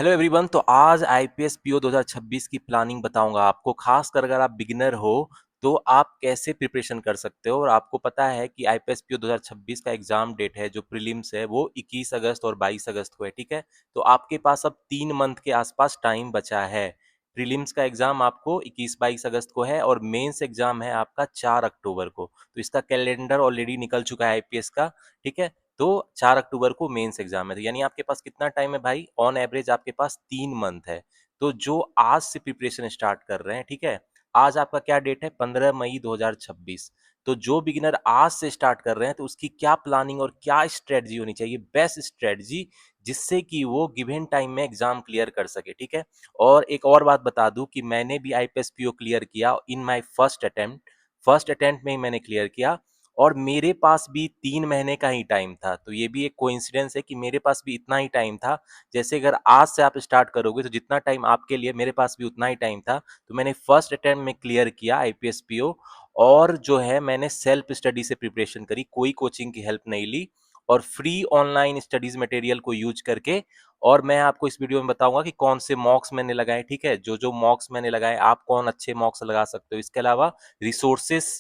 Hello everyone. तो आज IPS PO 2026 की प्लानिंग बताऊंगा आपको। खास कर अगर आप बिगिनर हो तो आप कैसे प्रिपरेशन कर सकते हो। और आपको पता है कि आईपीएस पीओ 2026 का एग्जाम डेट है, जो प्रीलिम्स है वो 21 अगस्त और 22 अगस्त को है। ठीक है, तो आपके पास अब 3 मंथ के आसपास टाइम बचा है। प्रीलिम्स का एग्जाम आपको 21-22 अगस्त को है और मेंस एग्जाम है आपका 4 अक्टूबर को। तो इसका कैलेंडर ऑलरेडी निकल चुका है आईपीएस का। ठीक है, तो 4 अक्टूबर को मेंस एग्जाम है, तो यानी आपके पास कितना टाइम है भाई? ऑन एवरेज आपके पास 3 मंथ है। तो जो आज से प्रिपरेशन स्टार्ट कर रहे हैं, ठीक है, आज आपका क्या डेट है? 15 मई 2026। तो जो बिगिनर आज से स्टार्ट कर रहे हैं तो उसकी क्या प्लानिंग और क्या स्ट्रेटजी होनी चाहिए, बेस्ट स्ट्रेटजी, जिससे कि वो गिवन टाइम में एग्जाम क्लियर कर सके। ठीक है, और एक और बात बता दूं कि मैंने भी आईपीएस पीओ क्लियर किया इन माय फर्स्ट अटेम्प्ट में ही मैंने क्लियर किया। और मेरे पास भी 3 महीने का ही टाइम था, तो ये भी एक कोइंसिडेंस है कि मेरे पास भी इतना ही टाइम था। जैसे अगर आज से आप स्टार्ट करोगे तो जितना टाइम आपके लिए, मेरे पास भी उतना ही टाइम था। तो मैंने फर्स्ट अटेम्प्ट में क्लियर किया आईपीएस पीओ। और जो है मैंने सेल्फ स्टडी से प्रिपरेशन करी, कोई कोचिंग की हेल्प नहीं ली, और फ्री ऑनलाइन स्टडीज मटेरियल को यूज करके। और मैं आपको इस वीडियो में बताऊंगा कि कौन से मॉक्स मैंने लगाए। ठीक है, जो जो मॉक्स मैंने लगाए, आप कौन अच्छे मॉक्स लगा सकते हो। इसके अलावा रिसोर्सेस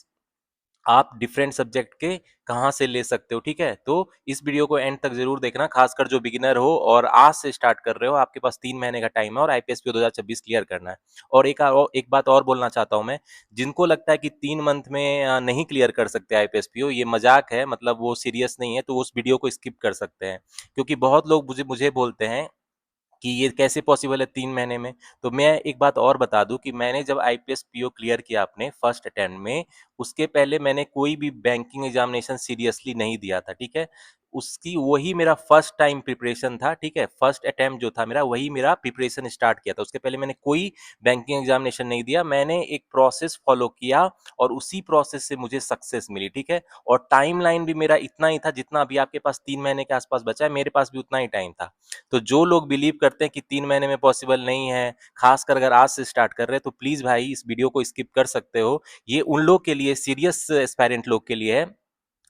आप डिफरेंट सब्जेक्ट के कहाँ से ले सकते हो। ठीक है, तो इस वीडियो को एंड तक जरूर देखना, खासकर जो बिगिनर हो और आज से स्टार्ट कर रहे हो। आपके पास 3 महीने का टाइम है और आईपीएस पीओ 2026 क्लियर करना है। और एक बात और बोलना चाहता हूं मैं, जिनको लगता है कि 3 मंथ में नहीं क्लियर कर सकते आईपीएस पीओ, ये मजाक है, मतलब वो सीरियस नहीं है, तो उस वीडियो को स्किप कर सकते हैं। क्योंकि बहुत लोग मुझे मुझे बोलते हैं कि ये कैसे पॉसिबल है 3 महीने में। तो मैं एक बात और बता दूं कि मैंने जब आईपीएस पीओ क्लियर किया अपने फर्स्ट अटेम्प्ट में, उसके पहले मैंने कोई भी बैंकिंग एग्जामिनेशन सीरियसली नहीं दिया था। ठीक है, उसकी वही मेरा फर्स्ट टाइम प्रिपरेशन था। ठीक है, फर्स्ट अटेम्प्ट जो था मेरा, वही मेरा प्रिपरेशन स्टार्ट किया था। उसके पहले मैंने कोई बैंकिंग एग्जामिनेशन नहीं दिया, मैंने एक प्रोसेस फॉलो किया और उसी प्रोसेस से मुझे सक्सेस मिली। ठीक है, और टाइम लाइन भी मेरा इतना ही था जितना अभी आपके पास 3 महीने के आसपास बचा है, मेरे पास भी उतना ही टाइम था। तो जो लोग बिलीव करते हैं कि 3 महीने में पॉसिबल नहीं है, खासकर अगर आज से स्टार्ट कर रहे हैं, तो प्लीज भाई इस वीडियो को स्किप कर सकते हो। ये उन लोग के लिए, सीरियस एस्पायरेंट लोग के लिए है,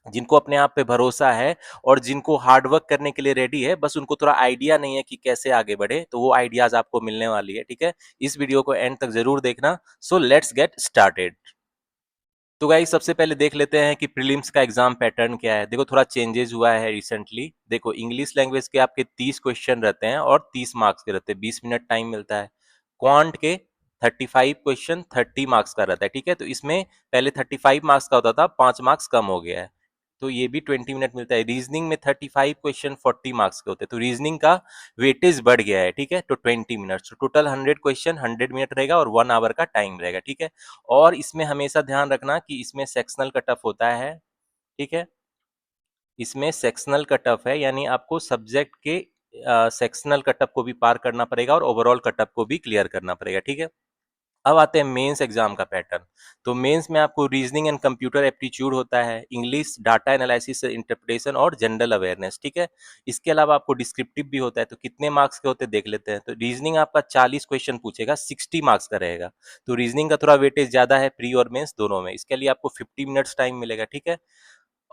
जिनको अपने आप पे भरोसा है और जिनको हार्ड वर्क करने के लिए रेडी है, बस उनको थोड़ा आइडिया नहीं है कि कैसे आगे बढ़े। तो वो आइडियाज आपको मिलने वाली है। ठीक है, इस वीडियो को एंड तक जरूर देखना। So let's get started. तो गाइस सबसे पहले देख लेते हैं कि प्रीलिम्स का एग्जाम पैटर्न क्या है। देखो थोड़ा चेंजेस हुआ है रिसेंटली। देखो इंग्लिश लैंग्वेज के आपके 30 क्वेश्चन रहते हैं और 30 मार्क्स के रहते हैं, 20 मिनट टाइम मिलता है। क्वांट के 35 क्वेश्चन 30 मार्क्स का रहता है। ठीक है, तो इसमें पहले 35 मार्क्स का होता था, 5 मार्क्स कम हो गया है, तो ये भी 20 मिनट मिलता है। रीजनिंग में 35 क्वेश्चन 40 मार्क्स के होते हैं, तो रीजनिंग का वेटेज बढ़ गया है। ठीक है, तो 20 मिनट, तो टोटल 100 क्वेश्चन 100 मिनट रहेगा और 1 आवर का टाइम रहेगा। ठीक है, और इसमें हमेशा ध्यान रखना कि इसमें सेक्शनल कट ऑफ होता है। ठीक है, इसमें सेक्शनल कट ऑफ है, यानी आपको सब्जेक्ट के सेक्शनल कट ऑफ को भी पार करना पड़ेगा और ओवरऑल कट ऑफ को भी क्लियर करना पड़ेगा। ठीक है, अब आते हैं मेंस एग्जाम का पैटर्न। तो मेंस में आपको रीजनिंग एंड कंप्यूटर एप्टीट्यूड होता है, इंग्लिश, डाटा एनालिसिस, इंटरप्रिटेशन और जनरल अवेयरनेस। ठीक है, इसके अलावा आपको डिस्क्रिप्टिव भी होता है। तो कितने मार्क्स के होते हैं देख लेते हैं। तो रीजनिंग आपका 40 क्वेश्चन पूछेगा, 60 मार्क्स का रहेगा। तो रीजनिंग का थोड़ा वेटेज ज्यादा है प्री और मेंस दोनों में, इसके लिए आपको 50 मिनट्स टाइम मिलेगा। ठीक है,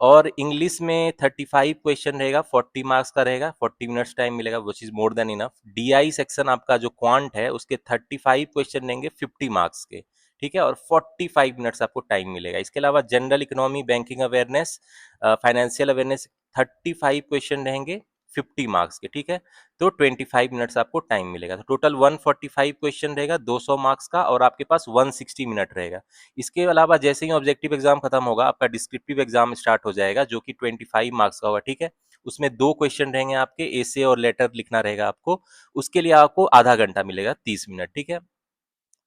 और इंग्लिश में 35 क्वेश्चन रहेगा, 40 मार्क्स का रहेगा, 40 मिनट्स टाइम मिलेगा, which is more than enough. DI section आपका जो क्वांट है, उसके 35 क्वेश्चन रहेंगे 50 मार्क्स के। ठीक है, और 45 मिनट्स आपको टाइम मिलेगा। इसके अलावा general economy, banking awareness, financial awareness, 35 question रहेंगे 50 मार्क्स के। ठीक है, तो 25 मिनट्स आपको टाइम मिलेगा। तो टोटल 145 क्वेश्चन रहेगा 200 मार्क्स का, और आपके पास 160 मिनट रहेगा। इसके अलावा जैसे ही ऑब्जेक्टिव एग्जाम खत्म होगा, आपका डिस्क्रिप्टिव एग्जाम स्टार्ट हो जाएगा, जो कि 25 मार्क्स का होगा। ठीक है, उसमें 2 क्वेश्चन रहेंगे आपके, एसे और लेटर लिखना रहेगा आपको। उसके लिए आपको आधा घंटा मिलेगा, 30 मिनट। ठीक है,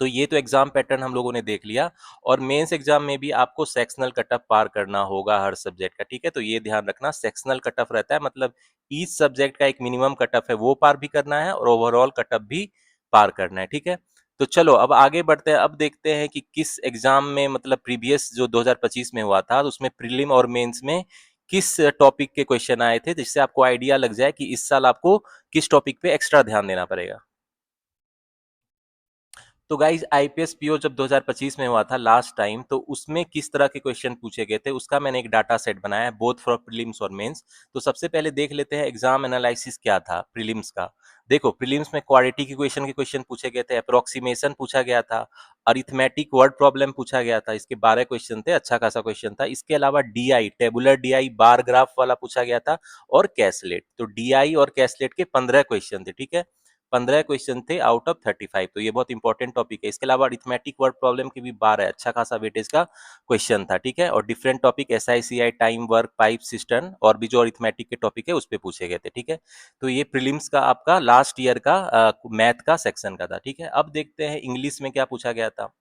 तो ये तो एग्जाम पैटर्न हम लोगों ने देख लिया। और मेंस एग्जाम में भी आपको सेक्शनल कट ऑफ पार करना होगा हर सब्जेक्ट का। ठीक है, तो ये ध्यान रखना, सेक्शनल कट ऑफ रहता है, मतलब ईच सब्जेक्ट का एक मिनिमम कट ऑफ है, वो पार भी करना है और ओवरऑल कट ऑफ भी पार करना है। ठीक है, तो चलो अब आगे बढ़ते हैं। अब देखते हैं कि किस एग्जाम में, मतलब प्रीवियस जो 2025 में हुआ था, उसमें प्रीलिम और मेंस में किस टॉपिक के क्वेश्चन आए थे, जिससे आपको आइडिया लग जाए कि इस साल आपको किस टॉपिक पे एक्स्ट्रा ध्यान देना पड़ेगा। तो गाइज आईपीएस पीओ जब 2025 में हुआ था लास्ट टाइम, तो उसमें किस तरह के क्वेश्चन पूछे गए थे उसका मैंने एक डाटा सेट बनाया है, बोथ फॉर प्रीलिम्स और मेंस। तो सबसे पहले देख लेते हैं एग्जाम एनालिसिस क्या था प्रीलिम्स का। देखो प्रीलिम्स में क्वाड्रेटिक इक्वेशन के क्वेश्चन पूछे गए थे, अप्रोक्सीमेशन पूछा गया था, अरिथमेटिक वर्ड प्रॉब्लम पूछा गया था, इसके 12 क्वेश्चन थे, अच्छा खासा क्वेश्चन था। इसके अलावा DI, tabular DI, bar graph वाला पूछा गया था, और कैसलेट। तो डीआई और कैसलेट के 15 क्वेश्चन थे, ठीक है, 15 क्वेश्चन थे आउट ऑफ 35। तो ये बहुत इंपॉर्टेंट टॉपिक है। इसके अलावा अरिथमेटिक वर्ड प्रॉब्लम के भी 12, अच्छा खासा वेटेज का क्वेश्चन था, ठीक है। और different topic SI CI, time, work, pipe, system और भी जो अरिथमेटिक के टॉपिक है उस पे पूछे गए थे, ठीक है। तो ये प्रीलिम्स का आपका लास्ट ईयर का मैथ का सेक्शन का था, ठीक है। अब देखते हैं इंग्लिश में क्या पूछा गया था।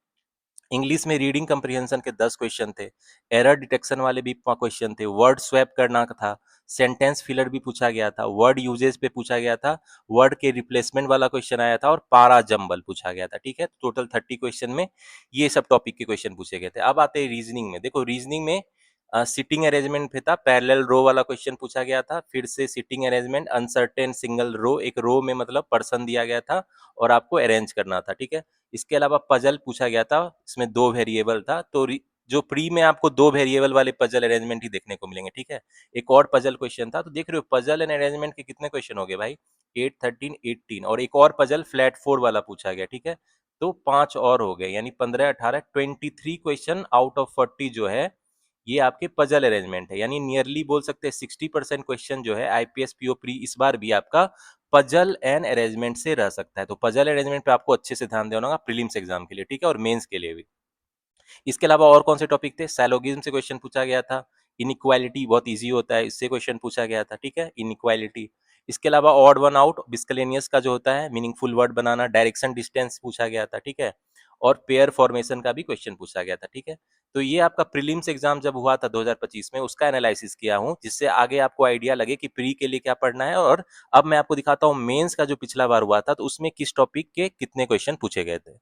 इंग्लिश में रीडिंग कंप्रीहेंशन के 10 क्वेश्चन थे, एरर डिटेक्शन वाले भी क्वेश्चन थे, वर्ड स्वैप करना था, सेंटेंस फिलर भी पूछा गया था, वर्ड यूजेज पे पूछा गया था, वर्ड के रिप्लेसमेंट वाला क्वेश्चन आया था, और पारा जंबल पूछा गया था, ठीक है। टोटल 30 क्वेश्चन में ये सब टॉपिक के क्वेश्चन पूछे गए थे। अब आते हैं रीजनिंग में। देखो रीजनिंग में सिटिंग अरेंजमेंट पे था, पैरेलल रो वाला क्वेश्चन पूछा गया था, फिर से sitting arrangement, uncertain single row, एक रो में मतलब पर्सन दिया गया था और आपको अरेंज करना था, ठीक है। इसके अलावा पजल पूछा गया था, इसमें 2 वेरिएबल था। तो जो प्री में आपको 2 वेरिएबल वाले पजल अरेंजमेंट ही देखने को मिलेंगे, ठीक है। एक और पजल क्वेश्चन था। तो देख रहे हो पजल एंड अरेंजमेंट के कितने क्वेश्चन हो गए भाई, 8, 13, 18, और एक और पजल फ्लैट 4 वाला पूछा गया, ठीक है। तो 5 और हो गए, यानी 15, 18, 23 क्वेश्चन आउट ऑफ 40 जो है ये आपके पजल अरेंजमेंट है। यानी नियरली बोल सकते हैं 60% क्वेश्चन जो है आईपीएस पीओ प्री इस बार भी आपका पजल एंड अरेंजमेंट से रह सकता है। तो पजल अरेंजमेंट पे आपको अच्छे से ध्यान देना होगा प्रीलिम्स एग्जाम के लिए, ठीक है, और मेंस के लिए भी। इसके अलावा और कौन से टॉपिक थे, सैलोगिज्म से क्वेश्चन पूछा गया था, इनइक्वालिटी बहुत इजी होता है, इससे क्वेश्चन पूछा गया था, ठीक है, इनइक्वालिटी। इसके अलावा ऑड वन आउट, मिसलेनियस का जो होता है मीनिंगफुल वर्ड बनाना, डायरेक्शन डिस्टेंस पूछा गया था, ठीक है, और पेयर फॉर्मेशन का भी क्वेश्चन पूछा गया था, ठीक है। तो ये आपका प्रीलिम्स एग्जाम जब हुआ था 2025 में, उसका एनालिसिस किया हूं, जिससे आगे आपको आइडिया लगे कि प्री के लिए क्या पढ़ना है। और अब मैं आपको दिखाता हूं मेंस का जो पिछला बार हुआ था, तो उसमें किस टॉपिक के कितने क्वेश्चन पूछे गए थे।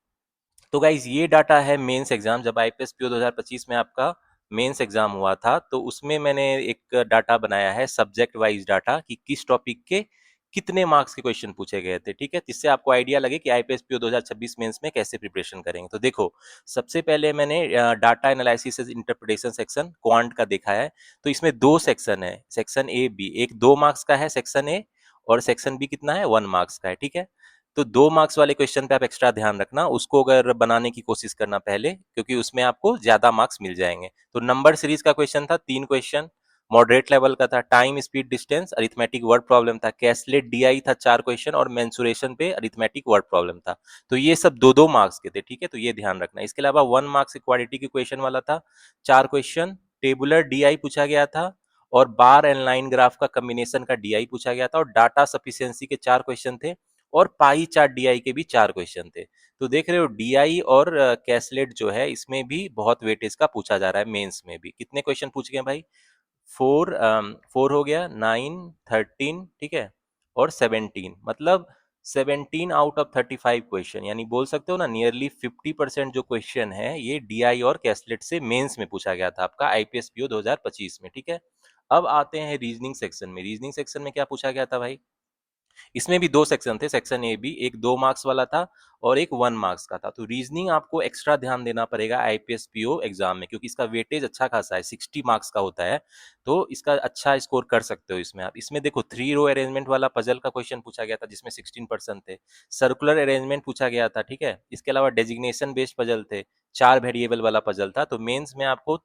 तो गाइज ये डाटा है मेंस एग्जाम, जब आईपीएस पीओ 2025 में आपका मेंस एग्जाम हुआ था, तो उसमें मैंने एक डाटा बनाया है सब्जेक्ट वाइज डाटा कि किस टॉपिक के कितने मार्क्स के क्वेश्चन पूछे गए थे, ठीक है, जिससे आपको आइडिया लगे कि आईपीएस पीओ 2026 मेंस में कैसे प्रिपरेशन करेंगे। तो देखो सबसे पहले मैंने data analysis interpretation section quant का देखा है। तो इसमें 2 सेक्शन है, सेक्शन ए बी, एक 2 मार्क्स का है सेक्शन ए, और सेक्शन बी कितना है, 1 मार्क्स का है, ठीक है। तो 2 मार्क्स वाले क्वेश्चन पे आप एक्स्ट्रा ध्यान रखना, उसको अगर बनाने की कोशिश करना पहले, क्योंकि उसमें आपको ज्यादा मार्क्स मिल जाएंगे। तो नंबर सीरीज का क्वेश्चन था 3 क्वेश्चन, मॉडरेट लेवल का था, time speed distance, arithmetic word problem था, कैसलेट डीआई था 4 क्वेश्चन, और मेंसुरेशन पे अरिथमेटिक वर्ड प्रॉब्लम था। तो ये सब 2-2 मार्क्स के थे, ठीक है, तो ये ध्यान रखना। इसके अलावा 1 मार्क्स इक्वालिटी के क्वेश्चन वाला था, 4 क्वेश्चन, टेबुलर डीआई पूछा गया था, और बार एंड लाइन ग्राफ का कॉम्बिनेशन का डीआई पूछा गया था, और डाटा सफिशिएंसी के 4 क्वेश्चन थे, और पाई चार्ट डीआई के भी 4 क्वेश्चन थे। तो देख रहे हो डीआई और कैसलेट जो है इसमें भी बहुत वेटेज का पूछा जा रहा है। मेंस में भी कितने क्वेश्चन पूछ गए भाई, 4 हो गया, 9, 13, ठीक है, और 17, मतलब 17 आउट ऑफ 35 क्वेश्चन, यानी बोल सकते हो ना नियरली 50% जो क्वेश्चन है ये डीआई और कैसलेट से मेंस में पूछा गया था आपका आईपीएस पीओ 2025 में, ठीक है। अब आते हैं रीजनिंग सेक्शन में। रीजनिंग सेक्शन में क्या पूछा गया था भाई, इसमें भी 2 सेक्शन थे, सेक्शन ए बी, एक 2 मार्क्स वाला था और एक 1 मार्क्स का था। तो रीजनिंग आपको एक्स्ट्रा ध्यान देना पड़ेगा आईपीएस पीओ एग्जाम में, क्योंकि इसका वेटेज अच्छा खासा है, 60 मार्क्स का होता है। तो इसका अच्छा स्कोर कर सकते हो इसमें आप। इसमें देखो 3 रो अरेंजमेंट वाला पजल का क्वेश्चन पूछा गया था, जिसमें 16% थे, सर्कुलर अरेंजमेंट पूछा गया था, ठीक है। इसके अलावा डेजिग्नेशन बेस्ड पजल थे, 4 वेरिएबल वाला पजल था। तो मेंस में आपको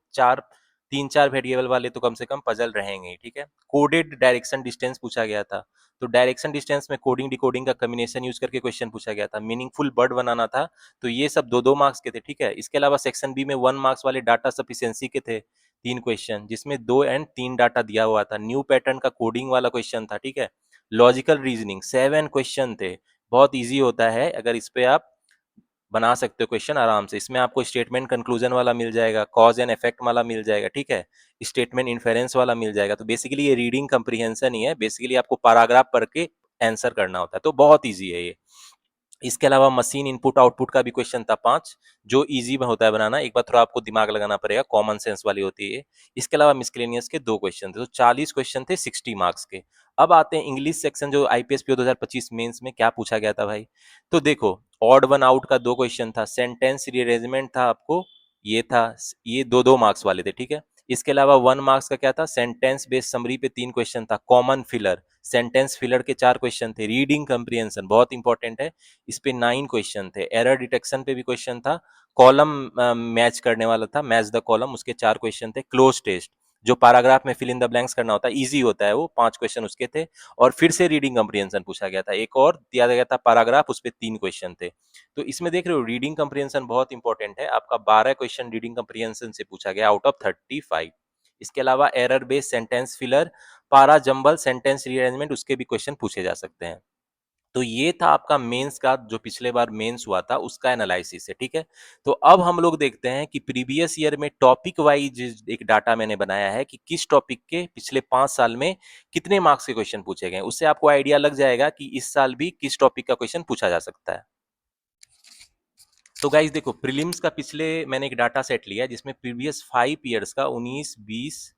3-4 वेरिएबल वाले तो कम से कम पजल रहेंगे ही, ठीक है। कोडेड डायरेक्शन डिस्टेंस पूछा गया था। तो डायरेक्शन डिस्टेंस में कोडिंग डिकोडिंग का कॉम्बिनेशन यूज करके क्वेश्चन पूछा गया था, मीनिंगफुल वर्ड बनाना था। तो ये सब 2-2 मार्क्स के थे, ठीक है। इसके अलावा सेक्शन बी में 1 मार्क्स वाले डाटा सफिशिएंसी के थे 3 क्वेश्चन, जिसमें 2 एंड 3 डाटा दिया हुआ था। न्यू पैटर्न का कोडिंग वाला क्वेश्चन था, ठीक है। लॉजिकल रीजनिंग 7 क्वेश्चन थे, बहुत ईजी होता है, अगर इस पे आप बना सकते हो क्वेश्चन आराम से। इसमें आपको स्टेटमेंट कंक्लूजन वाला मिल जाएगा, कॉज एंड इफेक्ट वाला मिल जाएगा, ठीक है, स्टेटमेंट इन्फेरेंस वाला मिल जाएगा। तो बेसिकली ये रीडिंग कंप्रीहेंशन ही है, बेसिकली आपको पैराग्राफ पढ़ के आंसर करना होता है, तो बहुत ईजी है ये। इसके अलावा मशीन इनपुट आउटपुट का भी क्वेश्चन था 5, जो इजी में होता है बनाना, एक बार थोड़ा आपको दिमाग लगाना पड़ेगा, कॉमन सेंस वाली होती है। इसके अलावा मिसलेनियस के 2 क्वेश्चन थे, तो 40 क्वेश्चन थे 60 मार्क्स के। अब आते हैं इंग्लिश सेक्शन, जो आईपीएस पीओ 2025 मेंस में क्या पूछा गया था भाई। तो देखो ऑड वन आउट का 2 क्वेश्चन था, सेंटेंस रीअरेंजमेंट था आपको, ये था, ये 2-2 मार्क्स वाले थे, ठीक है। इसके अलावा 1 मार्क्स का क्या था, सेंटेंस बेस्ड समरी पे 3 क्वेश्चन था, कॉमन फिलर, सेंटेंस फिलर के 4 क्वेश्चन थे, रीडिंग कंप्रिहेंशन बहुत इंपॉर्टेंट है, इस पे 9 क्वेश्चन थे, एरर डिटेक्शन पे भी क्वेश्चन था, कॉलम मैच करने वाला था, मैच द कॉलम, उसके 4 क्वेश्चन थे, क्लोज टेस्ट जो पैराग्राफ में फिल इन द ब्लैंक्स करना होता है, इजी होता है वो, 5 क्वेश्चन उसके थे, और फिर से रीडिंग कंप्रिहेंशन पूछा गया था, एक और दिया गया था पैराग्राफ, उस पे 3 क्वेश्चन थे। तो इसमें देख रहे हो रीडिंग कंप्रिहेंशन बहुत इंपॉर्टेंट है, आपका 12 क्वेश्चन रीडिंग कंप्रिहेंशन से पूछा गया आउट ऑफ 35। इसके अलावा एरर बेस्ड सेंटेंस फिलर, पारा जंबल, सेंटेंस रीअरेंजमेंट, उसके भी क्वेश्चन पूछे जा सकते हैं। तो ये था आपका मेंस का, जो पिछले बार मेंस हुआ था उसका एनालिसिस है, ठीक है। तो अब हम लोग देखते हैं कि प्रीवियस ईयर में टॉपिक वाइज एक डाटा मैंने बनाया है कि किस टॉपिक के पिछले 5 साल में कितने मार्क्स के क्वेश्चन पूछे गए, उससे आपको आइडिया लग जाएगा कि इस साल भी किस टॉपिक का क्वेश्चन पूछा जा सकता है। तो गाइज देखो, प्रीलिम्स का पिछले मैंने एक डाटा सेट लिया जिसमें प्रीवियस 5 ईयर्स का 19, 20,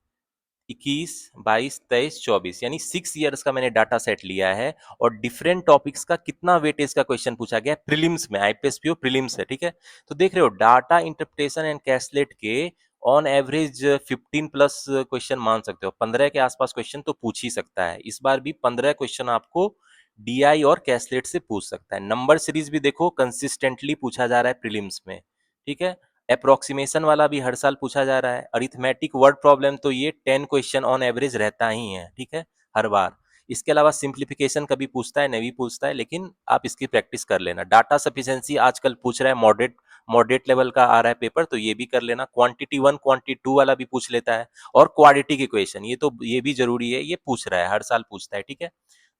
21, 22, 23, 24 यानी 6 ईयर्स का मैंने डाटा सेट लिया है, और डिफरेंट टॉपिक्स का कितना वेटेज का क्वेश्चन पूछा गया प्रीलिम्स में, आईपीएस पीओ प्रीलिम्स है, ठीक है। तो देख रहे हो डाटा इंटरप्रिटेशन एंड कैसलेट के ऑन एवरेज 15 प्लस क्वेश्चन मान सकते हो, 15 के आसपास क्वेश्चन तो पूछ ही सकता है, इस बार भी 15 क्वेश्चन आपको डीआई और कैसलेट से पूछ सकता है। नंबर सीरीज भी देखो कंसिस्टेंटली पूछा जा रहा है प्रीलिम्स में, ठीक है। अप्रोक्सीमेशन वाला भी हर साल पूछा जा रहा है, अरिथमेटिक वर्ड प्रॉब्लम तो ये 10 क्वेश्चन ऑन एवरेज रहता ही है, ठीक है, हर बार। इसके अलावा सिंप्लीफिकेशन कभी पूछता है, नहीं पूछता है, लेकिन आप इसकी प्रैक्टिस कर लेना। डाटा सफिशिएंसी आजकल पूछ रहा है, मॉडरेट मॉडरेट लेवल का आ रहा है पेपर, तो ये भी कर लेना। क्वांटिटी 1 क्वांटिटी 2 वाला भी पूछ लेता है, और क्वाड्रेटिक इक्वेशन ये तो ये भी जरूरी है, ये पूछ रहा है, हर साल पूछता है, ठीक है।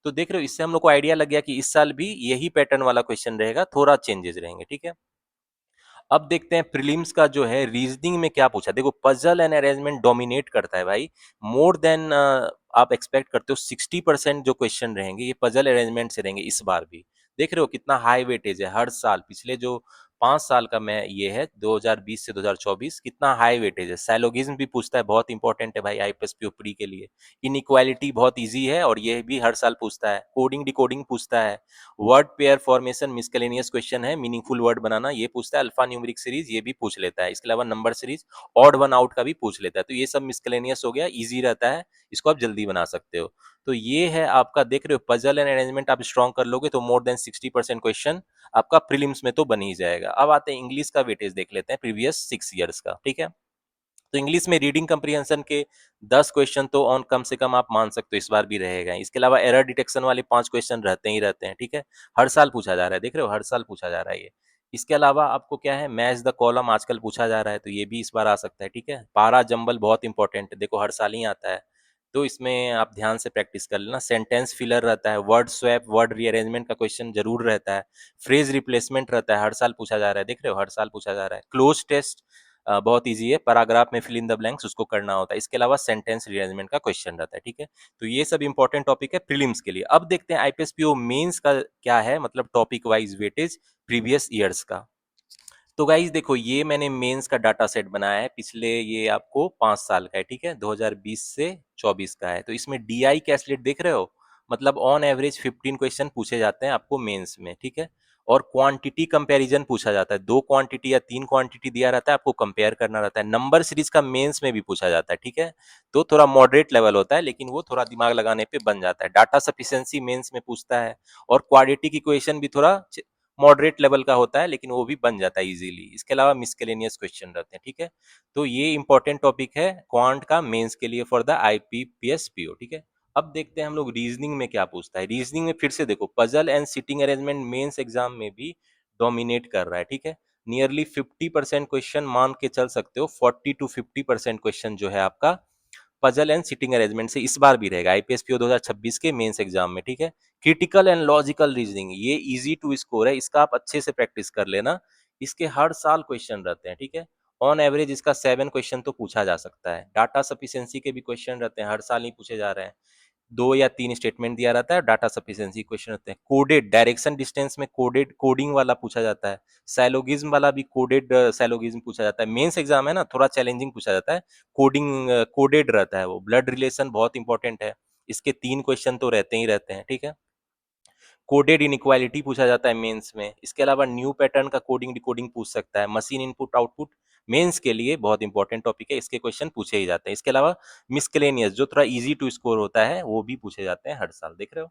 तो देख रहे हो, इससे हम लोग को आइडिया लग गया कि इस साल भी यही पैटर्न वाला क्वेश्चन रहेगा, थोड़ा चेंजेस रहेंगे, ठीक है। अब देखते हैं प्रीलिम्स का जो है रीजनिंग में क्या पूछा। देखो पजल एंड अरेंजमेंट डोमिनेट करता है भाई, मोर देन आप एक्सपेक्ट करते हो 60% जो क्वेश्चन रहेंगे ये पजल अरेंजमेंट से रहेंगे इस बार भी। देख रहे हो कितना हाई वेटेज है, हर साल पिछले जो 5 साल का मैं ये है 2020 से 2024 कितना हाई वेटेज है। सैलोगिज्म भी पूछता है, बहुत इंपॉर्टेंट है भाई आईपीएस पीओ प्री के लिए। इनइक्वालिटी बहुत ईजी है और ये भी हर साल पूछता है। कोडिंग डिकोडिंग पूछता है, word pair formation miscellaneous question है, मीनिंगफुल वर्ड बनाना ये पूछता है, अल्फा न्यूमेरिक सीरीज ये भी पूछ लेता है, इसके अलावा number series odd one out का भी पूछ लेता है। तो ये सब मिसलेनियस हो गया, इजी रहता है, इसको आप जल्दी बना सकते हो। तो ये है आपका, देख रहे हो पजल एंड अरेंजमेंट आप स्ट्रॉन्ग कर लोगे तो मोर देन 60% क्वेश्चन आपका प्रीलिम्स में तो बन ही जाएगा। अब आते हैं इंग्लिश का वेटेज देख लेते हैं प्रीवियस 6 ईयर्स का, ठीक है। तो इंग्लिश में रीडिंग कंप्रीहेंशन के 10 क्वेश्चन तो ऑन कम से कम आप मान सकते हो इस बार भी रहेगा। इसके अलावा एरर डिटेक्शन वाले 5 क्वेश्चन रहते ही रहते हैं, ठीक है, हर साल पूछा जा रहा है, देख रहे हो हर साल पूछा जा रहा है ये। इसके अलावा आपको क्या है, मैच द कॉलम आजकल पूछा जा रहा है, तो ये भी इस बार आ सकता है, ठीक है। पारा जंबल बहुत इंपॉर्टेंट है, देखो हर साल ही आता है, तो इसमें आप ध्यान से प्रैक्टिस कर लेना। सेंटेंस फिलर रहता है, वर्ड स्वैप वर्ड रीअरेंजमेंट का क्वेश्चन जरूर रहता है, फ्रेज रिप्लेसमेंट रहता है, हर साल पूछा जा रहा है, देख रहे हो हर साल पूछा जा रहा है। क्लोज टेस्ट बहुत ईजी है, पैराग्राफ में फिल इन द ब्लैंक्स उसको करना होता है। इसके अलावा सेंटेंस रीअरेंजमेंट का क्वेश्चन रहता है, ठीक है। तो ये सब इंपॉर्टेंट टॉपिक है प्रीलिम्स के लिए। अब देखते हैं आईपीएस पीओ मेंस का क्या है, मतलब topic wise weightage previous years का। तो गाइज देखो, ये मैंने मेंस का डाटा सेट बनाया है, पिछले ये आपको 5 साल का है, ठीक है, 2020 से 24 का है। तो इसमें डीआई कैसलेट देख रहे हो, मतलब ऑन एवरेज 15 क्वेश्चन पूछे जाते हैं आपको मेंस में, ठीक है। और क्वांटिटी कंपैरिजन पूछा जाता है, 2 क्वांटिटी या 3 क्वांटिटी दिया रहता है, आपको कंपेयर करना रहता है। नंबर सीरीज का मेंस में भी पूछा जाता है, ठीक है। तो थोड़ा मॉडरेट लेवल होता है, लेकिन वो थोड़ा दिमाग लगाने पे बन जाता है। डाटा सफिशिएंसी मेंस में पूछता है, और क्वाड्रेटिक इक्वेशन भी थोड़ा मॉडरेट लेवल का होता है, लेकिन वो भी बन जाता है इजीली। इसके अलावा मिसलेनियस क्वेश्चन रहते हैं, ठीक है। तो ये इंपॉर्टेंट टॉपिक है क्वांट का मेंस के लिए फॉर द आईपीपीएस पीओ, ठीक है। अब देखते हैं हम लोग रीजनिंग में क्या पूछता है। रीजनिंग में फिर से देखो, puzzle and sitting arrangement mains exam में भी डोमिनेट कर रहा है, ठीक है। नियरली 50% क्वेश्चन मान के चल सकते हो, 40 to 50% क्वेश्चन जो है आपका पजल एंड सिटिंग अरेंजमेंट से इस बार भी रहेगा आईपीएस पीओ 2026 के मेंस एग्जाम में, ठीक है। क्रिटिकल एंड लॉजिकल रीजनिंग ये इजी टू स्कोर है, इसका आप अच्छे से प्रैक्टिस कर लेना। इसके हर साल क्वेश्चन रहते हैं, ठीक है। ऑन एवरेज इसका 7 क्वेश्चन तो पूछा जा सकता है। डाटा सफिशिएंसी के भी क्वेश्चन रहते हैं, हर साल ही पूछे जा रहे हैं। 2 या 3 स्टेटमेंट दिया रहता है, डाटा सफिशिएंसी क्वेश्चन होते हैं। कोडेड डायरेक्शन डिस्टेंस में कोडेड कोडिंग वाला पूछा जाता है। सैलोगिज्म वाला भी कोडेड सैलोगिज्म पूछा जाता है। मेंस एग्जाम है ना, थोड़ा चैलेंजिंग पूछा जाता है। कोडिंग कोडेड रहता है वो। ब्लड रिलेशन बहुत इंपॉर्टेंट है, इसके 3 क्वेश्चन तो रहते ही रहते हैं, ठीक है। कोडेड इनइक्वालिटी पूछा जाता है मेंस में। इसके अलावा न्यू पैटर्न का कोडिंग डिकोडिंग पूछ सकता है। मशीन इनपुट आउटपुट मेंस के लिए बहुत इंपॉर्टेंट टॉपिक है, इसके क्वेश्चन पूछे ही जाते हैं। इसके अलावा मिसकेलेनियस जो थोड़ा इजी टू स्कोर होता है वो भी पूछे जाते हैं हर साल, देख रहे हो।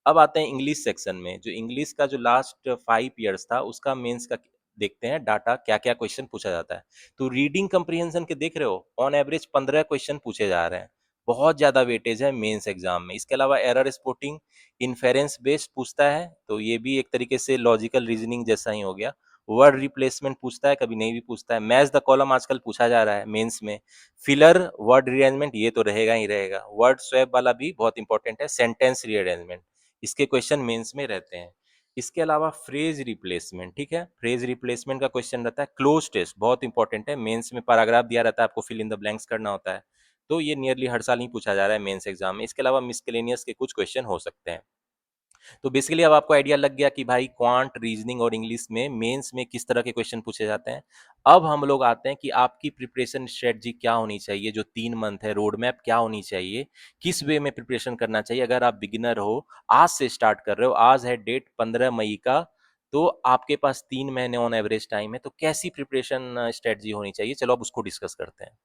अब आते हैं इंग्लिश सेक्शन में। जो इंग्लिश का जो लास्ट 5 ईयर्स था उसका मेंस का देखते हैं डाटा, क्या क्या क्वेश्चन पूछा जाता है। तो रीडिंग कंप्रीहेंशन के देख रहे हो, ऑन एवरेज 15 क्वेश्चन पूछे जा रहे हैं। बहुत ज्यादा वेटेज है मेंस एग्जाम में। इसके अलावा एरर स्पॉटिंग इन्फेरेंस बेस्ड पूछता है, तो ये भी एक तरीके से लॉजिकल रीजनिंग जैसा ही हो गया। वर्ड रिप्लेसमेंट पूछता है, कभी नहीं भी पूछता है। मैच द कॉलम आजकल पूछा जा रहा है मेंस में। फिलर वर्ड रीअरेंजमेंट ये तो रहेगा ही रहेगा। वर्ड स्वैप वाला भी बहुत इंपॉर्टेंट है। सेंटेंस रीअरेंजमेंट इसके क्वेश्चन मेंस में रहते हैं। इसके अलावा फ्रेज रिप्लेसमेंट, ठीक है, फ्रेज रिप्लेसमेंट का क्वेश्चन रहता है। क्लोज टेस्ट बहुत इंपॉर्टेंट है, मेंस में पैराग्राफ दिया रहता है, आपको फिल इन द ब्लैंक्स करना होता है। तो ये नियरली हर साल ही पूछा जा रहा है मेंस एग्जाम में। इसके अलावा मिसकेलेनियस के कुछ क्वेश्चन हो सकते हैं। तो बेसिकली अब आपको आइडिया लग गया कि भाई क्वांट, रीजनिंग और इंग्लिश में मेंस में किस तरह के क्वेश्चन पूछे जाते हैं। अब हम लोग आते हैं कि आपकी प्रिपरेशन स्ट्रेटजी क्या होनी चाहिए। जो 3 मंथ है, रोड मैप क्या होनी चाहिए, किस वे में प्रिपरेशन करना चाहिए। अगर आप बिगिनर हो, आज से स्टार्ट कर रहे हो, आज है डेट 15 मई का, तो आपके पास 3 महीने ऑन एवरेज टाइम है, तो कैसी प्रिपरेशन स्ट्रेटजी होनी चाहिए, चलो अब उसको डिस्कस करते हैं।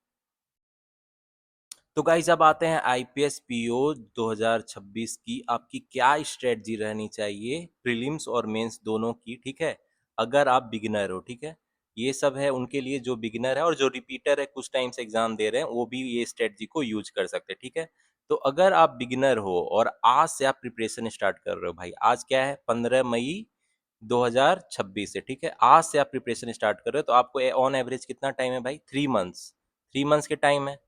तो गाइज अब आते हैं आईपीएस पीओ 2026 की आपकी क्या स्ट्रेटजी रहनी चाहिए, प्रीलिम्स और मेंस दोनों की, ठीक है। अगर आप बिगिनर हो, ठीक है, ये सब है उनके लिए जो बिगिनर है, और जो रिपीटर है कुछ टाइम से एग्जाम दे रहे हैं वो भी ये स्ट्रेटजी को यूज कर सकते हैं, ठीक है। तो अगर आप बिगिनर हो और आज से आप प्रिपरेशन स्टार्ट कर रहे हो, भाई आज क्या है, 15 मई 2026 से, ठीक है, आज से आप प्रिपरेशन स्टार्ट कर रहे हो, तो आपको ऑन एवरेज कितना टाइम है भाई, 3 मंथ्स। 3 मंथ्स के टाइम है,